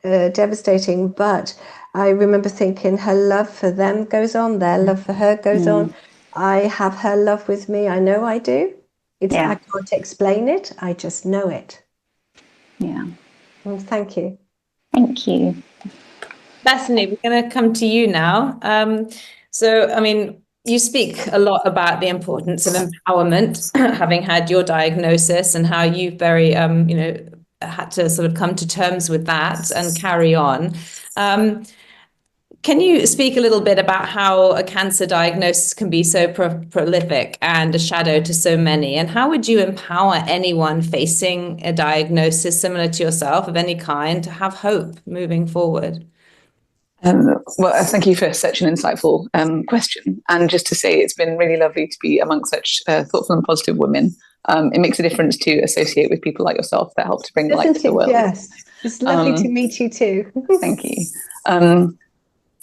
devastating. But I remember thinking, her love for them goes on, their love for her goes on. I have her love with me. I know I do. I can't explain it. I just know it. Yeah. Well, thank you. Thank you. Bethany, we're going to come to you now. So, I mean, you speak a lot about the importance of empowerment, having had your diagnosis, and how you very, had to sort of come to terms with that and carry on. Can you speak a little bit about how a cancer diagnosis can be so prolific and a shadow to so many? And how would you empower anyone facing a diagnosis similar to yourself of any kind to have hope moving forward? Well, thank you for such an insightful question. And just to say, it's been really lovely to be amongst such thoughtful and positive women. It makes a difference to associate with people like yourself that help to bring light to the world. Yes, it's lovely to meet you too. Thank you.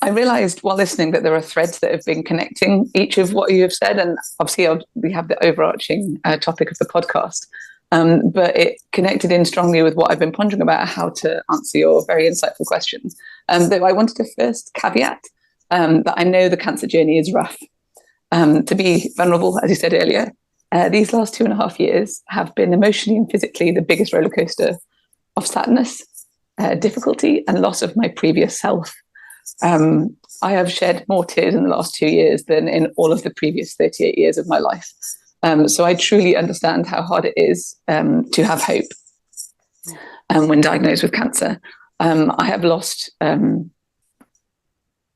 I realized while listening that there are threads that have been connecting each of what you have said. And obviously, we have the overarching topic of the podcast. But it connected in strongly with what I've been pondering about, how to answer your very insightful questions. Though I wanted to first caveat that I know the cancer journey is rough. To be vulnerable, as you said earlier, these last 2.5 years have been emotionally and physically the biggest roller coaster of sadness, difficulty, and loss of my previous self. I have shed more tears in the last 2 years than in all of the previous 38 years of my life. So I truly understand how hard it is to have hope when diagnosed with cancer. I have lost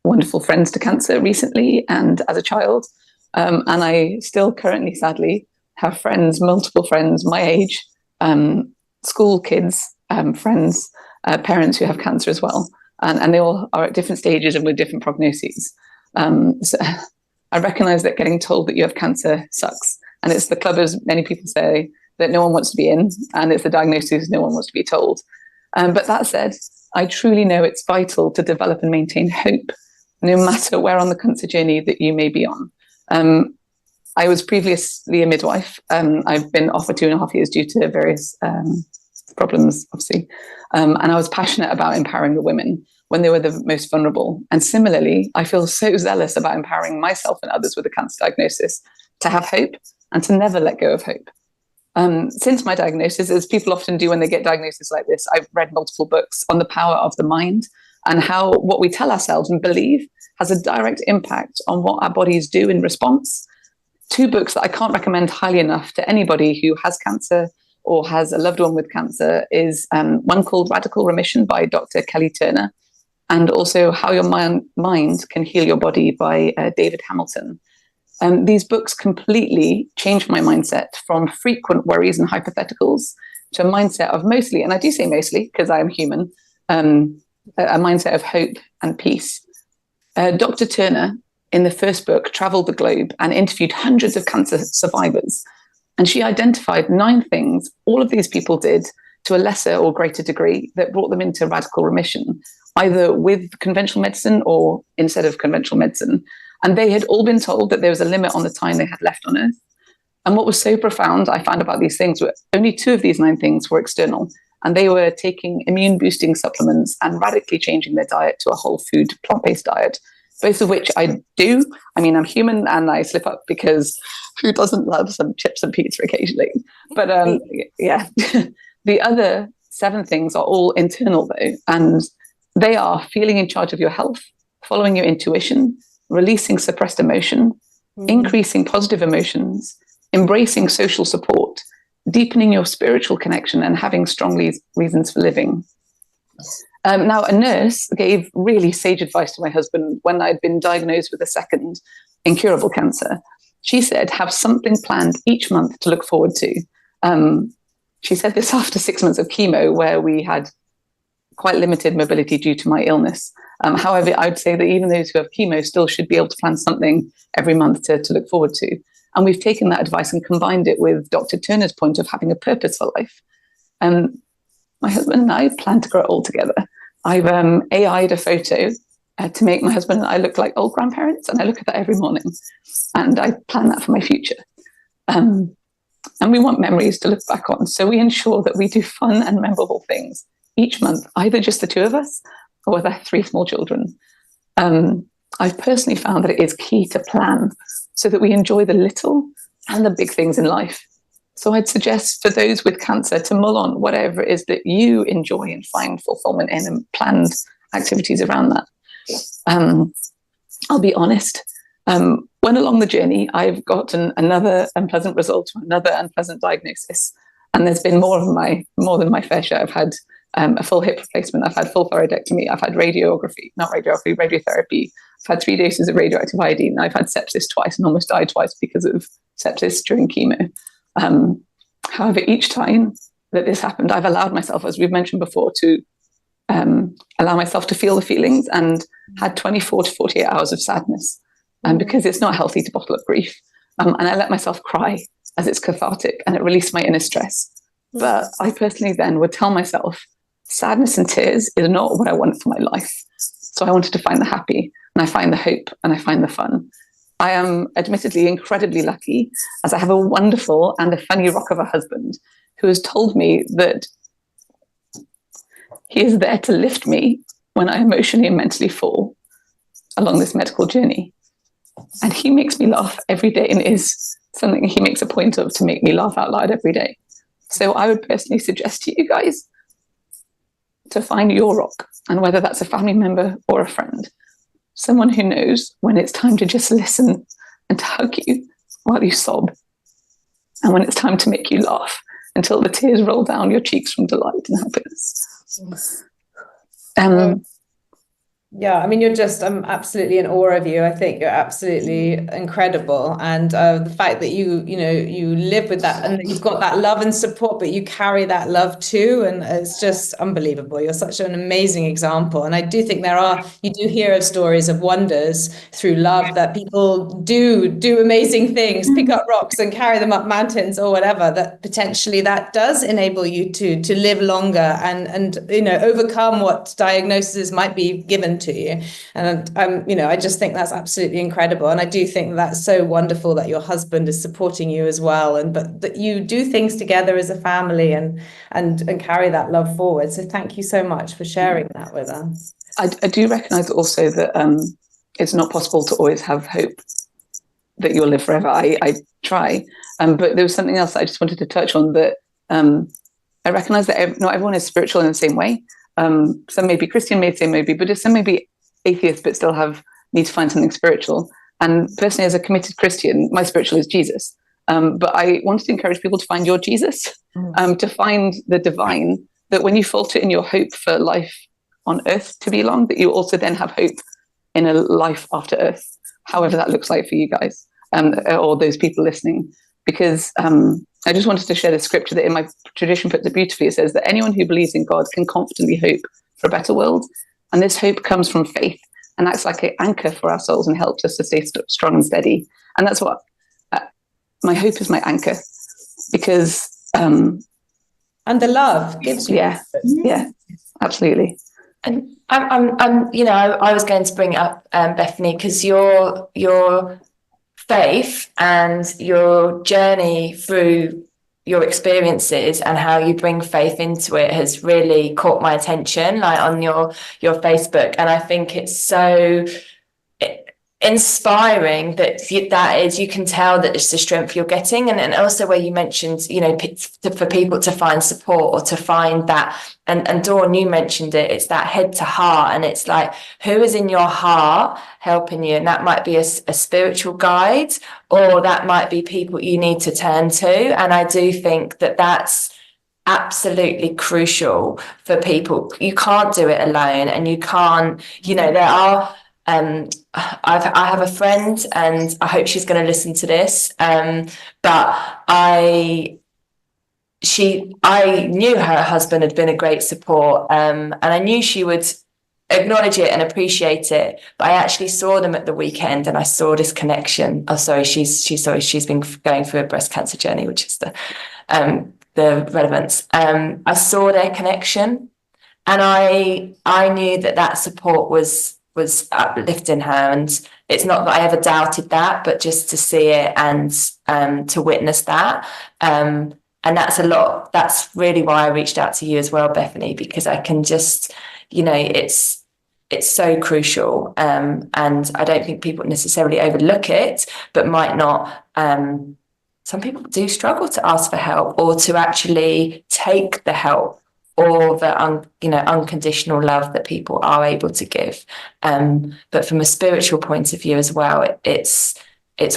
wonderful friends to cancer recently and as a child. And I still currently, sadly, have friends, multiple friends my age, school kids, friends, parents who have cancer as well. And they all are at different stages and with different prognoses. So I recognize that getting told that you have cancer sucks. And it's the club, as many people say, that no one wants to be in. And it's the diagnosis no one wants to be told. But that said, I truly know it's vital to develop and maintain hope, no matter where on the cancer journey that you may be on. I was previously a midwife. I've been off for 2.5 years due to various problems, obviously. And I was passionate about empowering the women when they were the most vulnerable. And similarly, I feel so zealous about empowering myself and others with a cancer diagnosis to have hope and to never let go of hope. Since my diagnosis, as people often do when they get diagnoses like this, I've read multiple books on the power of the mind and how what we tell ourselves and believe has a direct impact on what our bodies do in response. 2 books that I can't recommend highly enough to anybody who has cancer or has a loved one with cancer is one called Radical Remission by Dr. Kelly Turner, and also How Your Mind Can Heal Your Body by David Hamilton. These books completely changed my mindset from frequent worries and hypotheticals to a mindset of mostly, and I do say mostly because I am human, a mindset of hope and peace. Dr. Turner, in the first book, traveled the globe and interviewed hundreds of cancer survivors. And she identified 9 things all of these people did to a lesser or greater degree that brought them into radical remission, either with conventional medicine or instead of conventional medicine. And they had all been told that there was a limit on the time they had left on Earth. And what was so profound, I found about these things, were only 2 of these 9 things were external. And they were taking immune boosting supplements and radically changing their diet to a whole food, plant-based diet, both of which I do. I mean, I'm human and I slip up because who doesn't love some chips and pizza occasionally? But yeah, the other 7 things are all internal though. And they are feeling in charge of your health, following your intuition, releasing suppressed emotion, increasing positive emotions, embracing social support, deepening your spiritual connection, and having strong reasons for living. Now, a nurse gave really sage advice to my husband when I'd been diagnosed with a second incurable cancer. She said, have something planned each month to look forward to. She said this after 6 months of chemo, where we had quite limited mobility due to my illness. However, I would say that even those who have chemo still should be able to plan something every month to look forward to. And we've taken that advice and combined it with Dr. Turner's point of having a purpose for life. My husband and I plan to grow old together. I've AI'd a photo to make my husband and I look like old grandparents, and I look at that every morning. And I plan that for my future. And we want memories to look back on. So we ensure that we do fun and memorable things each month, either just the 2 of us or with our 3 small children. I've personally found that it is key to plan so that we enjoy the little and the big things in life. So I'd suggest for those with cancer to mull on whatever it is that you enjoy and find fulfillment in, and planned activities around that. I'll be honest, when along the journey, I've gotten another unpleasant result, another unpleasant diagnosis. And there's been more than my fair share. I've had a full hip replacement. I've had full thyroidectomy. I've had radiotherapy. I've had 3 doses of radioactive iodine. I've had sepsis twice and almost died twice because of sepsis during chemo. However, each time that this happened, I've allowed myself, as we've mentioned before, to allow myself to feel the feelings, and had 24 to 48 hours of sadness, because it's not healthy to bottle up grief. And I let myself cry, as it's cathartic and it released my inner stress. But I personally then would tell myself, sadness and tears is not what I want for my life. So I wanted to find the happy, and I find the hope, and I find the fun. I am admittedly incredibly lucky, as I have a wonderful and a funny rock of a husband who has told me that he is there to lift me when I emotionally and mentally fall along this medical journey. And he makes me laugh every day, and is something he makes a point of, to make me laugh out loud every day. So I would personally suggest to you guys to find your rock, and whether that's a family member or a friend, someone who knows when it's time to just listen and to hug you while you sob, and when it's time to make you laugh until the tears roll down your cheeks from delight and happiness. Yeah, I mean, I'm absolutely in awe of you. I think you're absolutely incredible. And the fact that you live with that, and that you've got that love and support, but you carry that love too. And it's just unbelievable. You're such an amazing example. And I do think you do hear of stories of wonders through love, that people do amazing things, pick up rocks and carry them up mountains or whatever, that potentially that does enable you to live longer and overcome what diagnoses might be given to you. And I just think that's absolutely incredible. And I do think that's so wonderful that your husband is supporting you as well, but that you do things together as a family and carry that love forward. So thank you so much for sharing that with us. I do recognize also that it's not possible to always have hope that you'll live forever. I try, but there was something else that I just wanted to touch on, that I recognize that not everyone is spiritual in the same way. Some may be Christian, some may be Buddhist, some may be atheists, but still need to find something spiritual. And personally, as a committed Christian, my spiritual is Jesus. But I wanted to encourage people to find your Jesus, to find the divine, that when you falter in your hope for life on earth to be long, that you also then have hope in a life after earth, however that looks like for you guys, or those people listening. Because I just wanted to share the scripture that in my tradition puts it beautifully. It says that anyone who believes in God can confidently hope for a better world. And this hope comes from faith and acts like an anchor for our souls and helps us to stay strong and steady. And that's what my hope is, my anchor, because and the love gives you. Yeah, absolutely. And I was going to bring up Bethany, because your faith and your journey through your experiences and how you bring faith into it has really caught my attention, like on your Facebook. And I think it's so inspiring that you can tell that it's the strength you're getting, and also where you mentioned for people to find support or to find that, and Dawn, you mentioned it's that head to heart, and it's like, who is in your heart helping you? And that might be a spiritual guide, or that might be people you need to turn to. And I do think that that's absolutely crucial for people. You can't do it alone, and you can't, there are I have a friend, and I hope she's going to listen to this, but I knew her husband had been a great support, and I knew she would acknowledge it and appreciate it. But I actually saw them at the weekend, and I saw this connection. Oh, sorry, she's been going through a breast cancer journey, which is the relevance. I saw their connection, and I knew that support was uplifting her. And it's not that I ever doubted that, but just to see it and to witness that. And that's a lot. That's really why I reached out to you as well, Bethany, because I can just, it's so crucial. And I don't think people necessarily overlook it, but might not. Some people do struggle to ask for help, or to actually take the help, or the unconditional love that people are able to give. But from a spiritual point of view as well, it's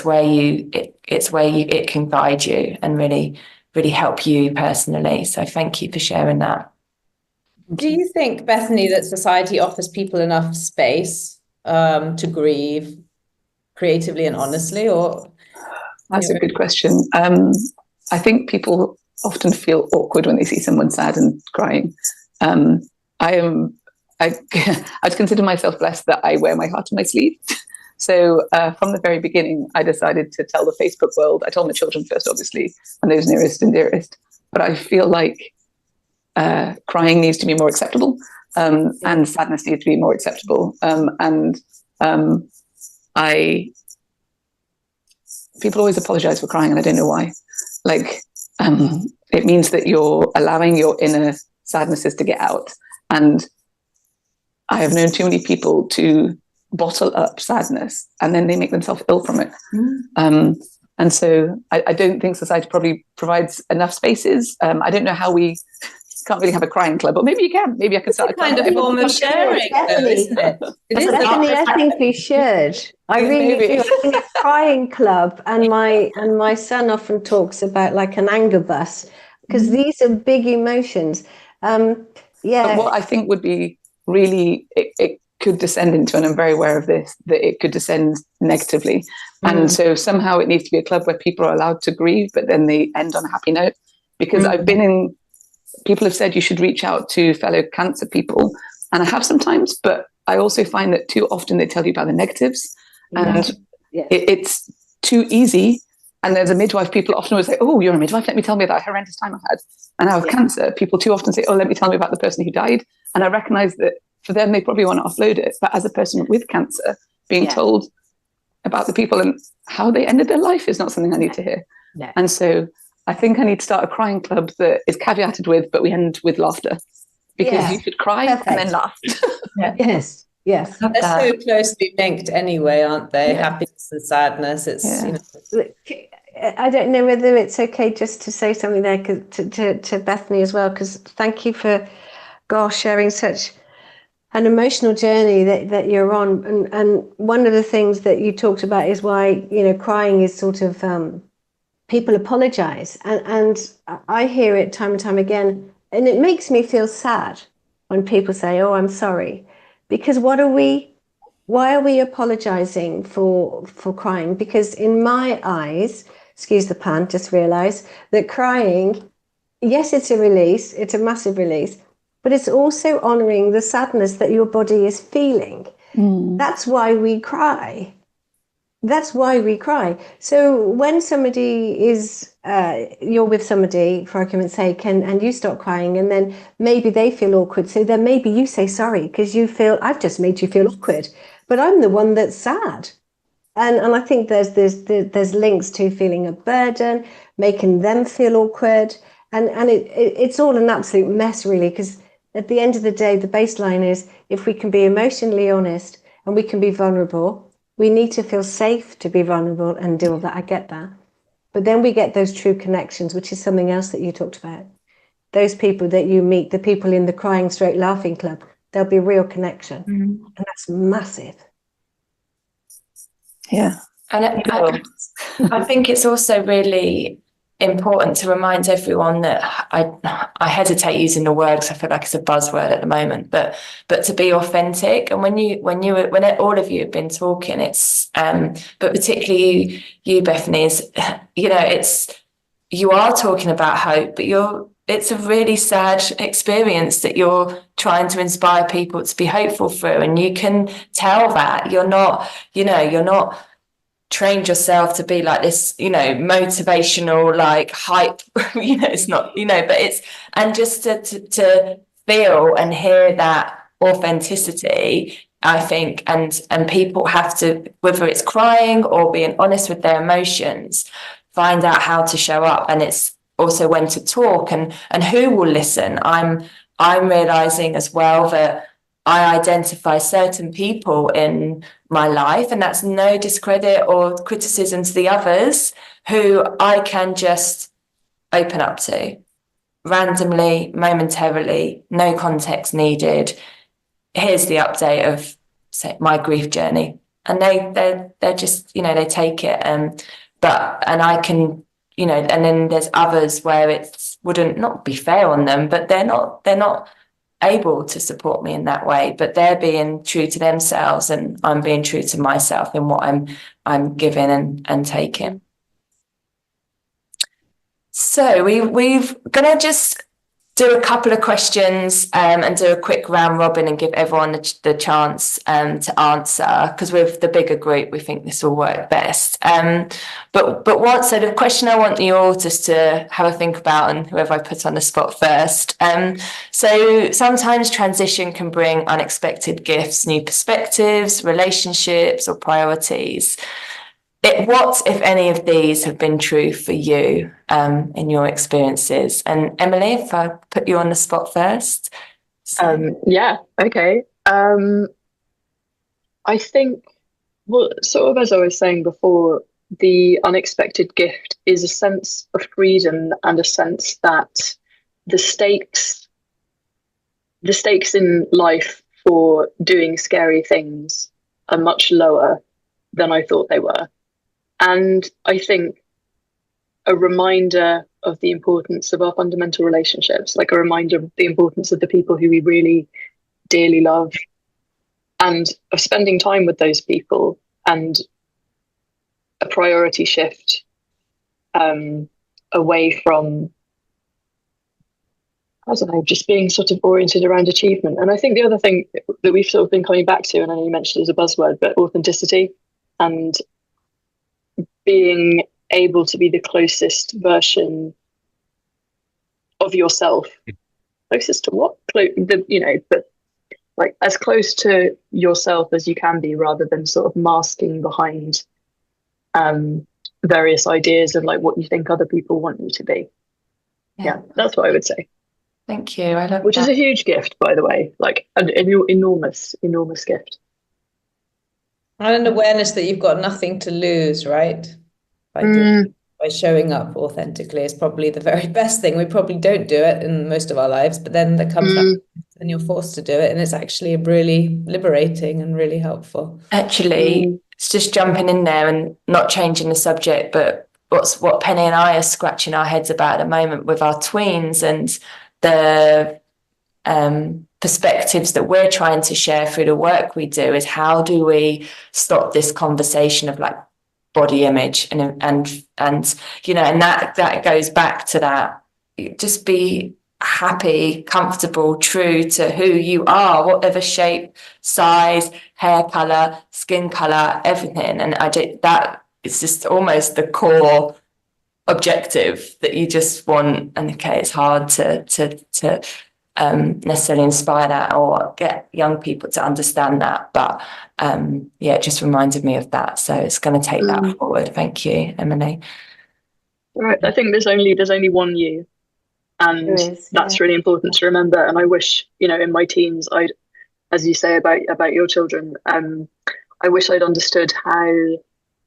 where it can guide you and really, really help you personally. So thank you for sharing that. Do you think, Bethany, that society offers people enough space to grieve creatively and honestly? Or that's a good question. I think people often feel awkward when they see someone sad and crying. I consider myself blessed that I wear my heart on my sleeve. So from the very beginning, I decided to tell the Facebook world. I told my children first, obviously, and those nearest and dearest. But I feel like crying needs to be more acceptable, and sadness needs to be more acceptable. People always apologize for crying, and I don't know why. Like, it means that you're allowing your inner sadnesses to get out. And I have known too many people to bottle up sadness, and then they make themselves ill from it. And so I don't think society probably provides enough spaces. I don't know how we can't really have a crying club, but maybe you can. Maybe I can start a kind of form of sharing, though, isn't it? Definitely, I think we should. I really do. I think a crying club, and my son often talks about like an anger bus, because these are big emotions. But what I think would be really, it could descend into, and I'm very aware of this, that it could descend negatively. And so somehow it needs to be a club where people are allowed to grieve, but then they end on a happy note. Because I've been in, people have said you should reach out to fellow cancer people, and I have sometimes, but I also find that too often they tell you about the negatives, and it's too easy. And there's a midwife, people often will say, oh, you're a midwife, let me tell me about a horrendous time I had. And now with cancer, people too often say, oh, let me tell me about the person who died. And I recognize that for them, they probably want to offload it. But as a person with cancer, being told about the people and how they ended their life is not something I need to hear. And so I think I need to start a crying club that is caveated with, but we end with laughter, because you should cry and then laugh. Yes. They're so closely linked anyway, aren't they? Happiness and sadness. It's you know. I don't know whether it's okay just to say something there to Bethany as well, because thank you for sharing such an emotional journey that you're on. And one of the things that you talked about is why, you know, crying is sort of people apologize, and I hear it time and time again, and it makes me feel sad when people say, oh, I'm sorry, because why are we apologizing for crying? Because in my eyes, excuse the pun, just realize that crying, yes, it's a release, it's a massive release, but it's also honoring the sadness that your body is feeling. That's why we cry. That's why we cry. So when somebody is, you're with somebody, for argument's sake, and you start crying, and then maybe they feel awkward. So then maybe you say sorry because you feel, I've just made you feel awkward, but I'm the one that's sad. And I think there's links to feeling a burden, making them feel awkward. And it's all an absolute mess, really, because at the end of the day, the baseline is if we can be emotionally honest and we can be vulnerable, we need to feel safe to be vulnerable and do all that. I get that. But then we get those true connections, which is something else that you talked about. Those people that you meet, the people in the crying straight laughing club, there'll be real connection. And that's massive. Yeah. And I think it's also really important to remind everyone that I hesitate using the word because I feel like it's a buzzword at the moment, but to be authentic. And when all of you have been talking, it's but particularly you Bethany, is, you know, you are talking about hope, but it's a really sad experience that you're trying to inspire people to be hopeful through, and you can tell that you're not trained yourself to be like this, you know, motivational, like hype, you know, it's not, you know, but it's, and just to feel and hear that authenticity, I think, and people have to, whether it's crying or being honest with their emotions, find out how to show up. And it's also when to talk and who will listen. I'm realizing as well that I identify certain people in my life, and that's no discredit or criticism to the others, who I can just open up to randomly, momentarily, no context needed. Here's the update of, say, my grief journey, and they're just, you know, they take it, and I can, you know, and then there's others where it wouldn't not be fair on them, but they're not able to support me in that way, but they're being true to themselves, and I'm being true to myself in what I'm giving and taking. So we've gonna just do a couple of questions and do a quick round robin and give everyone the chance to answer, because with the bigger group we think this will work best. So the question I want you all just to have a think about, and whoever I put on the spot first. So sometimes transition can bring unexpected gifts, new perspectives, relationships, or priorities. What, if any of these, have been true for you in your experiences? And Emily, if I put you on the spot first. Yeah, okay. I think, well, sort of as I was saying before, the unexpected gift is a sense of freedom and a sense that the stakes in life for doing scary things are much lower than I thought they were. And I think a reminder of the importance of our fundamental relationships, like a reminder of the importance of the people who we really dearly love, and of spending time with those people, and a priority shift away from, I don't know, just being sort of oriented around achievement. And I think the other thing that we've sort of been coming back to, and I know you mentioned it as a buzzword, but authenticity, and being able to be the closest version of yourself. Closest to what? But like as close to yourself as you can be, rather than sort of masking behind various ideas of like what you think other people want you to be. Yeah, that's what I would say. Thank you. I love Which that. is a huge gift, by the way, like an enormous gift. And an awareness that you've got nothing to lose, right? By showing up authentically is probably the very best thing. We probably don't do it in most of our lives, but then there comes that and you're forced to do it, and it's actually really liberating and really helpful. Actually, it's just jumping in there and not changing the subject, but what Penny and I are scratching our heads about at the moment with our tweens, and the perspectives that we're trying to share through the work we do, is how do we stop this conversation of like body image and you know, and that goes back to that, just be happy, comfortable, true to who you are, whatever shape, size, hair color, skin color, everything. And I did that. It's just almost the core objective that you just want. And okay, it's hard to necessarily inspire that or get young people to understand that, but it just reminded me of that, so it's going to take that forward. Thank you, Emily. Right, I think there's only one you, and that's really important to remember. And I wish, you know, in my teens, I'd, as you say about your children, I wish I'd understood how,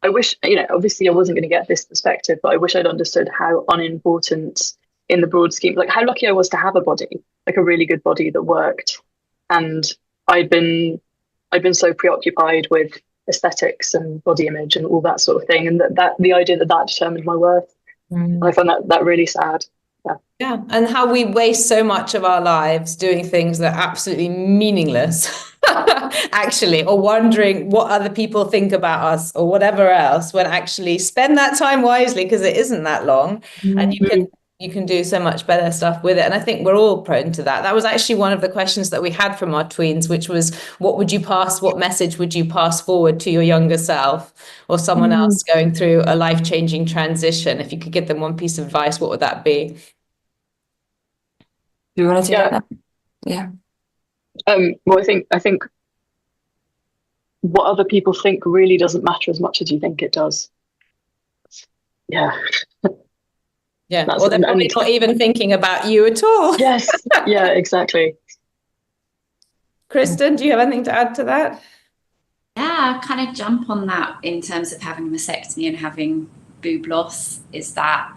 I wish, you know, obviously I wasn't going to get this perspective, but I wish I'd understood how unimportant in the broad scheme, like how lucky I was to have a body, like a really good body that worked. And I've been so preoccupied with aesthetics and body image and all that sort of thing, and that the idea that determined my worth. I find that really sad. Yeah, and how we waste so much of our lives doing things that are absolutely meaningless, actually, or wondering what other people think about us or whatever else, when actually spend that time wisely, because it isn't that long, and you can do so much better stuff with it. And I think we're all prone to that. That was actually one of the questions that we had from our tweens, which was, what message would you pass forward to your younger self or someone else going through a life-changing transition? If you could give them one piece of advice, what would that be? Do you want to do that? Yeah. Well, I think what other people think really doesn't matter as much as you think it does. Yeah. Yeah, or they're probably not even thinking about you at all. Yes, yeah, exactly. Kristen, do you have anything to add to that? Yeah, kind of jump on that in terms of having a mastectomy and having boob loss. Is that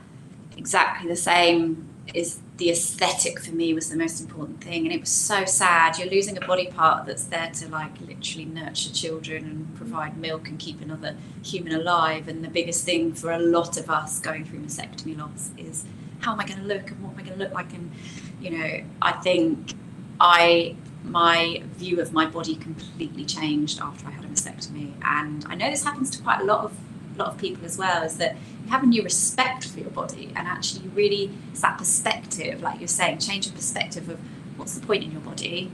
exactly the same? Is the aesthetic for me was the most important thing, and it was so sad. You're losing a body part that's there to like literally nurture children and provide milk and keep another human alive, and the biggest thing for a lot of us going through mastectomy loss is how am I going to look and what am I going to look like. And you know, I think my view of my body completely changed after I had a mastectomy, and I know this happens to quite a lot of people as well, is that you have a new respect for your body, and actually really it's that perspective, like you're saying, change of perspective of what's the point in your body.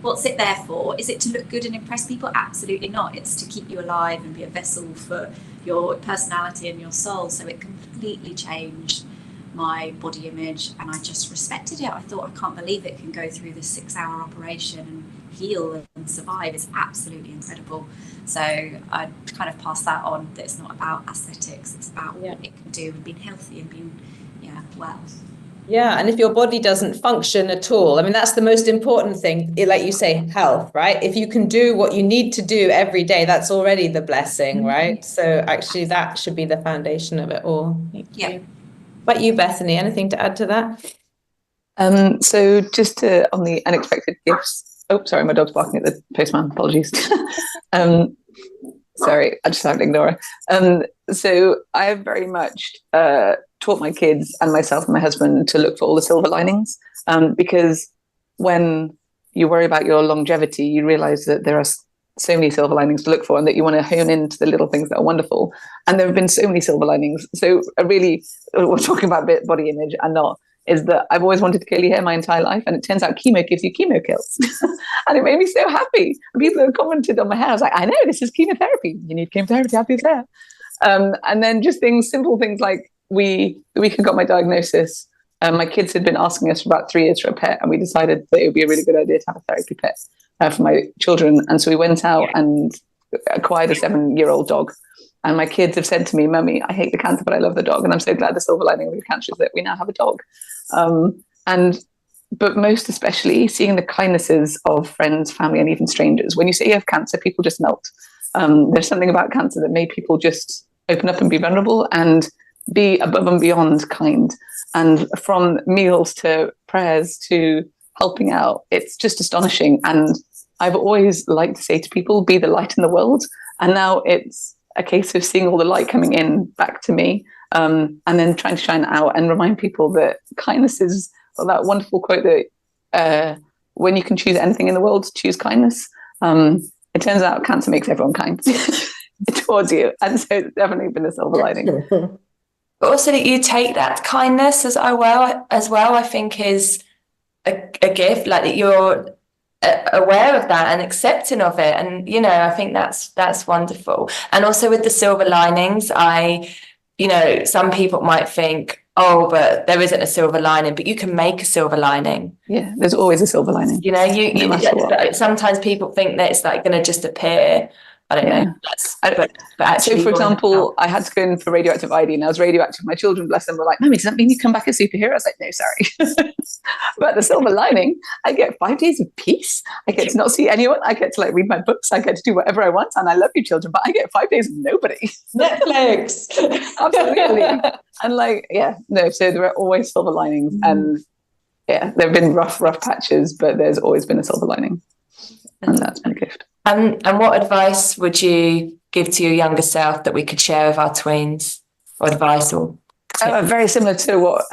What's it there for? Is it to look good and impress people? Absolutely not. It's to keep you alive and be a vessel for your personality and your soul. So it completely changed my body image, and I just respected it. I thought, I can't believe it can go through this 6-hour operation and heal and survive. It's absolutely incredible. So I kind of passed that on, that it's not about aesthetics, it's about what it can do and being healthy and being well. Yeah, and if your body doesn't function at all, I mean, that's the most important thing. Like you say, health, right? If you can do what you need to do every day, that's already the blessing, right? So actually, that should be the foundation of it all. Yeah. But you, Bethany, anything to add to that? So just on the unexpected gifts. Oh, sorry, my dog's barking at the postman. Apologies. Sorry, I just had to ignore her. So I have very much taught my kids and myself and my husband to look for all the silver linings, because when you worry about your longevity, you realize that there are so many silver linings to look for, and that you want to hone into the little things that are wonderful. And there have been so many silver linings. So really, we're talking about body image and not, is that I've always wanted curly hair my entire life, and it turns out chemo gives you chemo kills. And it made me so happy. People have commented on my hair. I was like, I know, this is chemotherapy. You need chemotherapy to have this hair. And then just simple things like the week I got my diagnosis, my kids had been asking us for about 3 years for a pet, and we decided that it would be a really good idea to have a therapy pet for my children. And so we went out and acquired a 7-year-old dog. And my kids have said to me, Mummy, I hate the cancer, but I love the dog. And I'm so glad the silver lining of the cancer is that we now have a dog. But most especially seeing the kindnesses of friends, family, and even strangers. When you say you have cancer, people just melt. There's something about cancer that made people just open up and be vulnerable and be above and beyond kind. And from meals to prayers to helping out, it's just astonishing. And I've always liked to say to people, be the light in the world. And now it's a case of seeing all the light coming in back to me, and then trying to shine it out and remind people that kindness is, well, that wonderful quote that when you can choose anything in the world, choose kindness. It turns out cancer makes everyone kind towards you. And so it's definitely been a silver lining. But also that you take that kindness as well, I think is a gift, like that you're aware of that and accepting of it. And, I think that's wonderful. And also with the silver linings, some people might think, oh, but there isn't a silver lining, but you can make a silver lining. Yeah, there's always a silver lining. Sometimes people think that it's like going to just appear. I don't know. But actually, so for example, I had to go in for radioactive iodine. I was radioactive. My children, bless them, were like, Mummy, does that mean you come back a superhero? I was like, no, sorry. But the silver lining, I get 5 days of peace. I get to not see anyone. I get to read my books. I get to do whatever I want. And I love you, children, but I get 5 days of nobody. Netflix. Absolutely. And so there are always silver linings. And there have been rough patches, but there's always been a silver lining. And that's been a gift. And what advice would you give to your younger self that we could share with our tweens? Or advice or very similar to what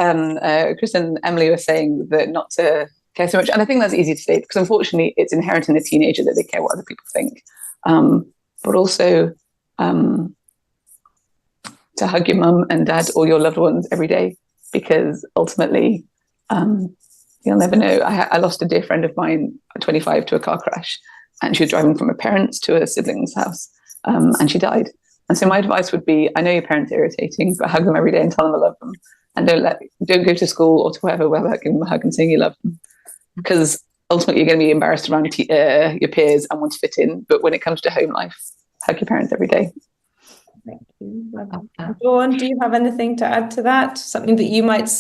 Chris and Emily were saying, that not to care so much. And I think that's easy to say because unfortunately it's inherent in a teenager that they care what other people think. But also to hug your mum and dad or your loved ones every day, because ultimately you'll never know. I lost a dear friend of mine at 25 to a car crash. And she was driving from her parents to her sibling's house, and she died. And so my advice would be, I know your parents are irritating, but hug them every day and tell them I love them. And don't go to school or to wherever without giving them a hug and saying you love them. Because ultimately you're going to be embarrassed around your peers and want to fit in. But when it comes to home life, hug your parents every day. Thank you. Dawn, do you have anything to add to that? Something that you might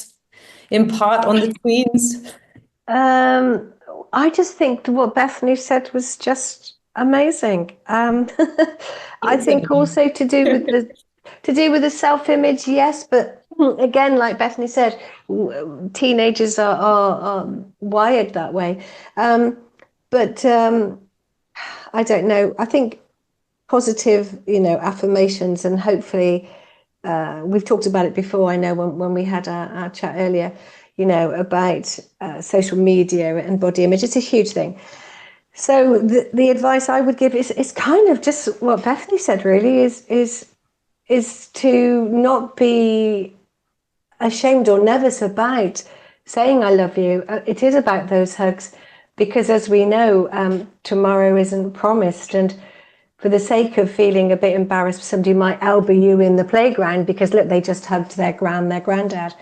impart on the tweens? I just think what Bethany said was just amazing. I think also to do with the self-image, yes, but again, like Bethany said, teenagers are wired that way. But I don't know. I think positive, affirmations, and hopefully we've talked about it before. I know when we had our chat earlier, about social media and body image. It's a huge thing. So the advice I would give is kind of just what Bethany said, really, is to not be ashamed or nervous about saying I love you. It is about those hugs, because as we know, tomorrow isn't promised. And for the sake of feeling a bit embarrassed, somebody might elbow you in the playground because, look, they just hugged their granddad.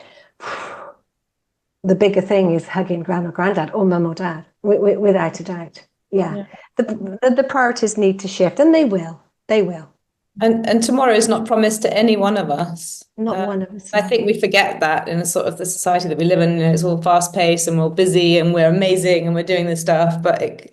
The bigger thing is hugging gran or granddad or mum or dad, without a doubt. Yeah. The priorities need to shift, and they will. They will. And tomorrow is not promised to any one of us. Not one of us. I think we forget that in sort of the society that we live in. It's all fast paced and we're busy and we're amazing and we're doing this stuff, but it,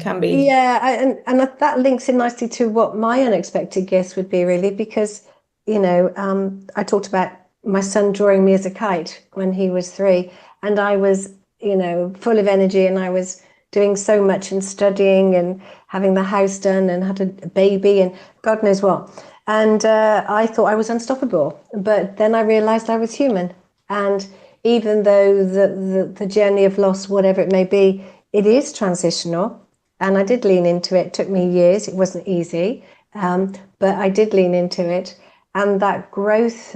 can be. Yeah, and that links in nicely to what my unexpected gifts would be, really, because, I talked about my son drawing me as a kite when he was 3, and I was, full of energy, and I was doing so much and studying and having the house done and had a baby and God knows what. And I thought I was unstoppable. But then I realized I was human. And even though the journey of loss, whatever it may be, it is transitional. And I did lean into it. It took me years. It wasn't easy. But I did lean into it. And that growth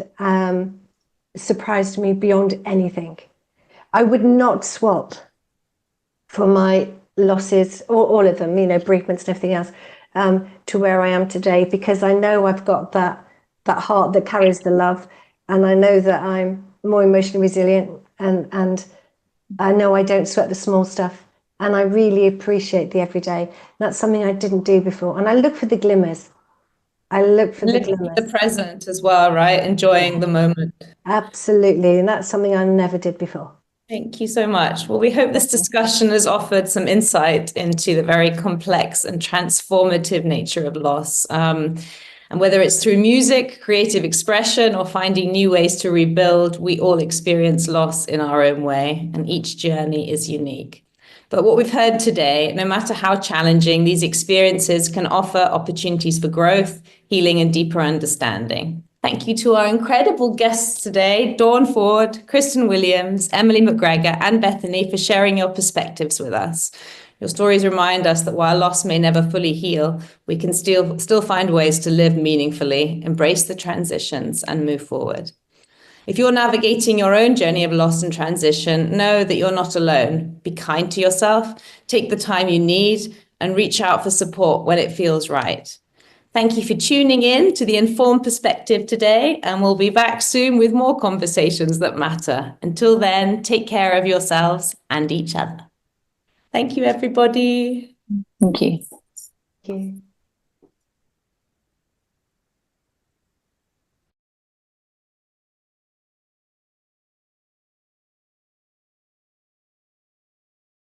surprised me beyond anything. I would not swap for my losses, or all of them, bereavements and everything else, to where I am today, because I know I've got that heart that carries the love, and I know that I'm more emotionally resilient, and I know I don't sweat the small stuff, and I really appreciate the everyday. That's something I didn't do before, and I look for the glimmers. The present as well, right? Enjoying the moment. Absolutely, and that's something I never did before. Thank you so much. Well, we hope this discussion has offered some insight into the very complex and transformative nature of loss. And whether it's through music, creative expression, or finding new ways to rebuild, we all experience loss in our own way, and each journey is unique. But what we've heard today, no matter how challenging, these experiences can offer opportunities for growth, healing, and deeper understanding. Thank you to our incredible guests today, Dawn Ford, Kristen Williams, Emily McGregor, and Bethany, for sharing your perspectives with us. Your stories remind us that while loss may never fully heal, we can still find ways to live meaningfully, embrace the transitions, and move forward. If you're navigating your own journey of loss and transition, know that you're not alone. Be kind to yourself, take the time you need, and reach out for support when it feels right. Thank you for tuning in to the Informed Perspective today, and we'll be back soon with more conversations that matter. Until then, take care of yourselves and each other. Thank you, everybody. Thank you. Thank you.